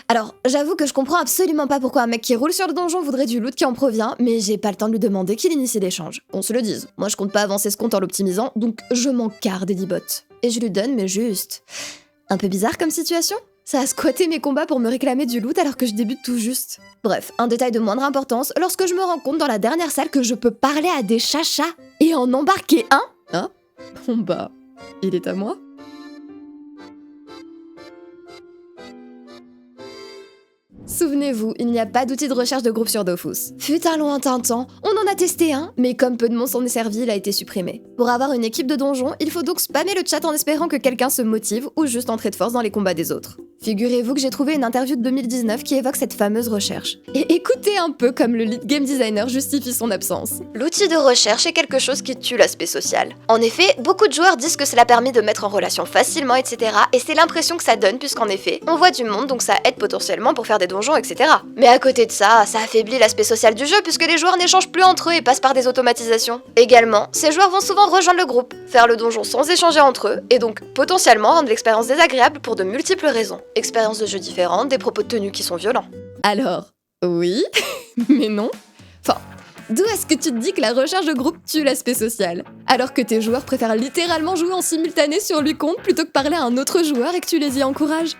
Alors, j'avoue que je comprends absolument pas pourquoi un mec qui roule sur le donjon voudrait du loot qui en provient, mais j'ai pas le temps de lui demander qu'il initie l'échange. On se le dise, moi je compte pas avancer ce compte en l'optimisant, donc je m'en carre des bots. Et je lui donne, mais juste... Un peu bizarre comme situation ? Ça a squatté mes combats pour me réclamer du loot alors que je débute tout juste. Bref, un détail de moindre importance, lorsque je me rends compte dans la dernière salle que je peux parler à des chachas et en embarquer un... Hein ? Bon bah... il est à moi ? Souvenez-vous, il n'y a pas d'outil de recherche de groupe sur Dofus. Fut un lointain temps, on en a testé un, mais comme peu de monde s'en est servi, il a été supprimé. Pour avoir une équipe de donjon, il faut donc spammer le chat en espérant que quelqu'un se motive ou juste entrer de force dans les combats des autres. Figurez-vous que j'ai trouvé une interview de 2019 qui évoque cette fameuse recherche. Et écoutez un peu comme le lead game designer justifie son absence. L'outil de recherche est quelque chose qui tue l'aspect social. En effet, beaucoup de joueurs disent que cela permet de mettre en relation facilement, etc. Et c'est l'impression que ça donne puisqu'en effet, on voit du monde donc ça aide potentiellement pour faire des donjons, etc. Mais à côté de ça, ça affaiblit l'aspect social du jeu puisque les joueurs n'échangent plus entre eux et passent par des automatisations. Également, ces joueurs vont souvent rejoindre le groupe, faire le donjon sans échanger entre eux et donc potentiellement rendre l'expérience désagréable pour de multiples raisons. Expériences de jeu différentes, des propos de tenue qui sont violents. Alors, oui, mais non. Enfin, D'où est-ce que tu te dis que la recherche de groupe tue l'aspect social? Alors que tes joueurs préfèrent littéralement jouer en simultané sur lui compte plutôt que parler à un autre joueur et que tu les y encourages?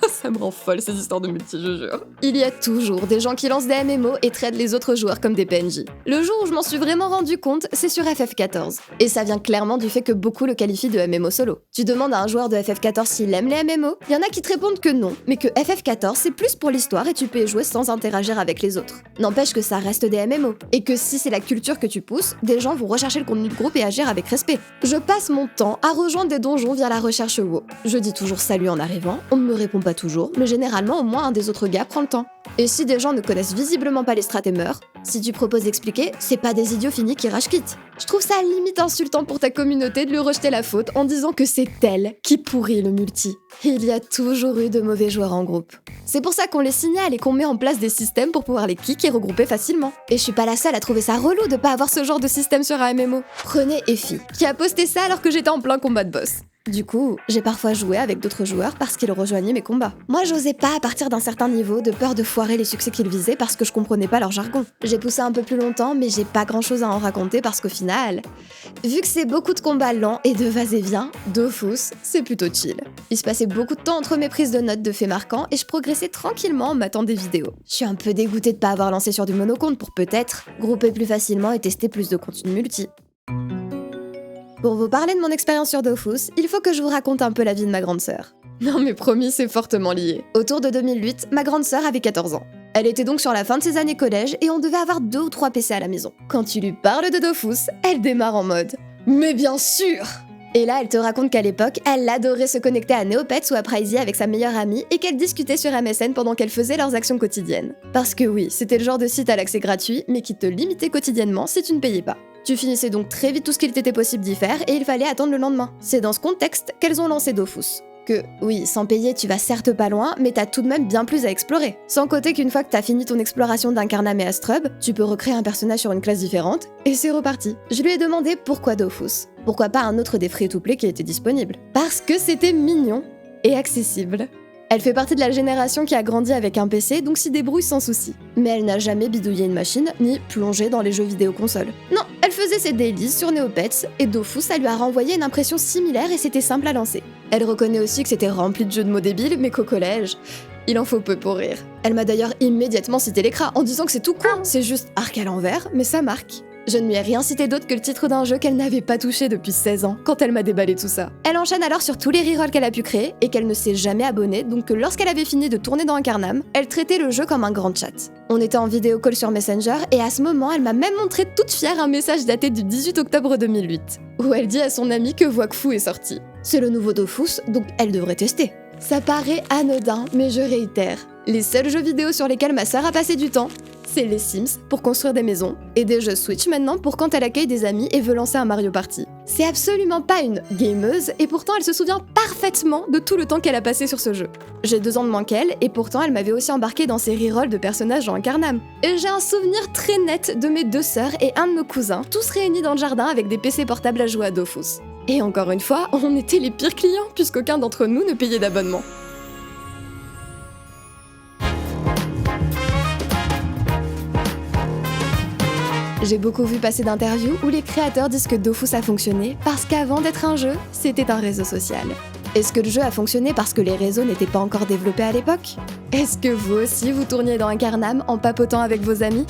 Ça me rend folle ces histoires de multi, je jure. Il y a toujours des gens qui lancent des MMO et traitent les autres joueurs comme des PNJ. Le jour où je m'en suis vraiment rendu compte, c'est sur FF14. Et ça vient clairement du fait que beaucoup le qualifient de MMO solo. Tu demandes à un joueur de FF14 s'il aime les MMO, il y en a qui te répondent que non, mais que FF14 c'est plus pour l'histoire et tu peux y jouer sans interagir avec les autres. N'empêche que ça reste des MMO, et que si c'est la culture que tu pousses, des gens vont rechercher le contenu de groupe et agir avec respect. Je passe mon temps à rejoindre des donjons via la recherche WoW. Je dis toujours salut en arrivant, on ne me répond pas toujours, mais généralement au moins un des autres gars prend le temps. Et si des gens ne connaissent visiblement pas les strats et meurent, si tu proposes d'expliquer, c'est pas des idiots finis qui rage quittent. Je trouve ça limite insultant pour ta communauté de lui rejeter la faute en disant que c'est elle qui pourrit le multi. Il y a toujours eu de mauvais joueurs en groupe. C'est pour ça qu'on les signale et qu'on met en place des systèmes pour pouvoir les kick et regrouper facilement. Et je suis pas la seule à trouver ça relou de pas avoir ce genre de système sur un MMO. Prenez Effie, qui a posté ça alors que j'étais en plein combat de boss. Du coup, j'ai parfois joué avec d'autres joueurs parce qu'ils rejoignaient mes combats. Moi, j'osais pas à partir d'un certain niveau de peur de foirer les succès qu'ils visaient parce que je comprenais pas leur jargon. J'ai poussé un peu plus longtemps, mais j'ai pas grand chose à en raconter parce qu'au final, vu que c'est beaucoup de combats lents et de vas-et-vient, Dofus, c'est plutôt chill. Il se passait beaucoup de temps entre mes prises de notes de faits marquants et je progressais tranquillement en matant des vidéos. Je suis un peu dégoûtée de pas avoir lancé sur du monocompte pour peut-être grouper plus facilement et tester plus de contenu multi. Pour vous parler de mon expérience sur Dofus, il faut que je vous raconte un peu la vie de ma grande sœur. Non mais promis, c'est fortement lié. Autour de 2008, ma grande sœur avait 14 ans. Elle était donc sur la fin de ses années collège et on devait avoir 2 ou 3 PC à la maison. Quand tu lui parles de Dofus, elle démarre en mode « Mais bien sûr !» Et là, elle te raconte qu'à l'époque, elle adorait se connecter à Neopets ou à Pricey avec sa meilleure amie et qu'elle discutait sur MSN pendant qu'elle faisait leurs actions quotidiennes. Parce que oui, c'était le genre de site à l'accès gratuit, mais qui te limitait quotidiennement si tu ne payais pas. Tu finissais donc très vite tout ce qu'il t'était possible d'y faire et il fallait attendre le lendemain. C'est dans ce contexte qu'elles ont lancé Dofus. Que, oui, sans payer, tu vas certes pas loin, mais t'as tout de même bien plus à explorer. Sans compter qu'une fois que t'as fini ton exploration d'Incarnam et Astrub, tu peux recréer un personnage sur une classe différente, et c'est reparti. Je lui ai demandé pourquoi Dofus. Pourquoi pas un autre des free-to-play qui était disponible. Parce que c'était mignon et accessible. Elle fait partie de la génération qui a grandi avec un PC, donc s'y débrouille sans souci. Mais elle n'a jamais bidouillé une machine, ni plongé dans les jeux vidéo console. Non, elle faisait ses dailies sur Neopets, et Dofus, ça lui a renvoyé une impression similaire et c'était simple à lancer. Elle reconnaît aussi que c'était rempli de jeux de mots débiles, mais qu'au collège, il en faut peu pour rire. Elle m'a d'ailleurs immédiatement cité l'écran en disant que c'est tout con, c'est juste arc à l'envers, mais ça marque. Je ne lui ai rien cité d'autre que le titre d'un jeu qu'elle n'avait pas touché depuis 16 ans, quand elle m'a déballé tout ça. Elle enchaîne alors sur tous les rerolls qu'elle a pu créer, et qu'elle ne s'est jamais abonnée, donc que lorsqu'elle avait fini de tourner dans Incarnam, elle traitait le jeu comme un grand chat. On était en vidéo call sur Messenger, et à ce moment, elle m'a même montré toute fière un message daté du 18 octobre 2008, où elle dit à son amie que Wakfu est sorti. C'est le nouveau Dofus, donc elle devrait tester. Ça paraît anodin, mais je réitère. Les seuls jeux vidéo sur lesquels ma sœur a passé du temps, c'est les Sims pour construire des maisons, et des jeux Switch maintenant pour quand elle accueille des amis et veut lancer un Mario Party. C'est absolument pas une gameuse, et pourtant elle se souvient parfaitement de tout le temps qu'elle a passé sur ce jeu. J'ai 2 ans de moins qu'elle, et pourtant elle m'avait aussi embarqué dans ses rerolls de personnages dans Incarnam. Et j'ai un souvenir très net de mes 2 sœurs et un de nos cousins, tous réunis dans le jardin avec des PC portables à jouer à Dofus. Et encore une fois, on était les pires clients, puisqu'aucun d'entre nous ne payait d'abonnement. J'ai beaucoup vu passer d'interviews où les créateurs disent que Dofus a fonctionné parce qu'avant d'être un jeu, c'était un réseau social. Est-ce que le jeu a fonctionné parce que les réseaux n'étaient pas encore développés à l'époque? Est-ce que vous aussi vous tourniez dans Incarnam en papotant avec vos amis?